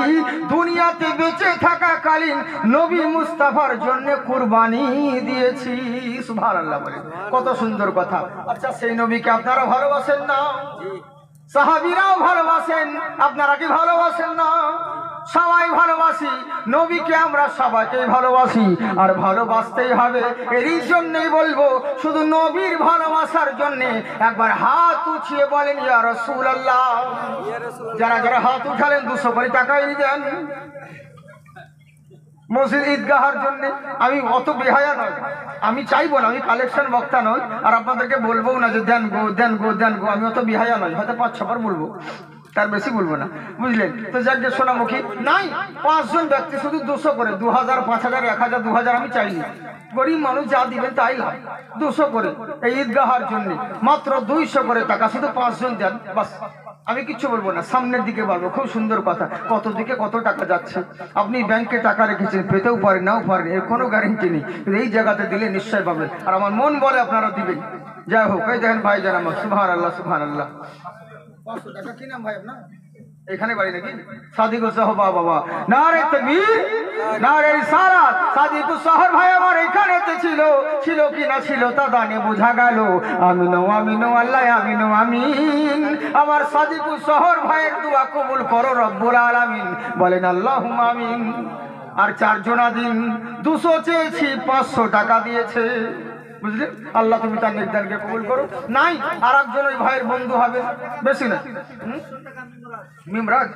দুনিয়াতে বেঁচে থাকাকালীন নবী মুস্তাফার জন্য কুরবানি দিয়েছি। সুবহানাল্লাহ বলে, কত সুন্দর কথা। আচ্ছা, সেই নবীকে আপনারা ভালোবাসেন না? সাহাবীরাও ভালোবাসেন, আপনারা কি ভালোবাসেন না? সবাই ভালোবাসি নবীকে, আমরা সবাইকেই ভালোবাসি আর ভালোবাসতেই হবে। এরই জন্যই বলবো, শুধু নবীর ভালোবাসার জন্যে একবার হাত উঠিয়ে বলেন ইয়া রাসূলুল্লাহ। যারা যারা হাত উঠালেন 200 করে টাকাই দেন মসজিদ ঈদগাহার জন্য। আমি অত বেহায়া নয়, আমি চাইবো না, আমি কালেকশন বক্তা নই, আর আপনাদেরকে বলবো না যে দেন গো দেন গো দেন গো। আমি অত বেহায়া নই, হয়তো 5-6 বার বলবো, তার বেশি বলবো না, বুঝলেন তো? যাকে সোনামুখী নাই, 5 জন ব্যক্তি শুধু 200 করে, 2000 5000 1000 2000 আমি চাইনি। গরিব মানুষ যা দিবেন তাই লাভ। 200 করে এই ঈদগাহার জন্য, মাত্র 200 করে টাকা, শুধু 5 জন দেন, বাস। আমি কিচ্ছু বলবো না, সামনের দিকে বলবো। খুব সুন্দর কথা, কত দিকে কত টাকা যাচ্ছে। আপনি ব্যাংকে টাকা রেখেছেন, পেতেও পারেন নাও পারেন, এর কোনো গ্যারেন্টি নেই, কিন্তু এই জায়গাতে দিলে নিশ্চয় পাবেন। আর আমার মন বলে আপনারা দিবেন। যাই হোক, এই দেখেন ভাই জান আমার, সুবহানাল্লাহ সুবহানাল্লাহ। 500 টাকা। কি নাম ভাই আপনার? এখানে বাড়ি নাকি? সাদিকুল শহর বাবা। নারে তাকবীর, নারে রিসালাত। সাদিকুল শহর ভাই আমার এখানেতে ছিল, ছিল কি না ছিল তা দানে বোঝা গেল। আমিন আমিন আল্লাহ আমিন আমিন। আমার সাদিকুল শহর ভাইয়ের দোয়া কবুল করো রব্বুল আলামিন। বলেন আল্লাহুম্মা আমিন। আর 4 জনা দিন 200 চেয়েছি, 500 টাকা দিয়েছে, বুঝলেন? আল্লাহ তুমি তার নির্ধারকে কবুল করো। নাই আর একজন ওই ভাইয়ের বন্ধু হবে, বেশি না, মিমরাজ।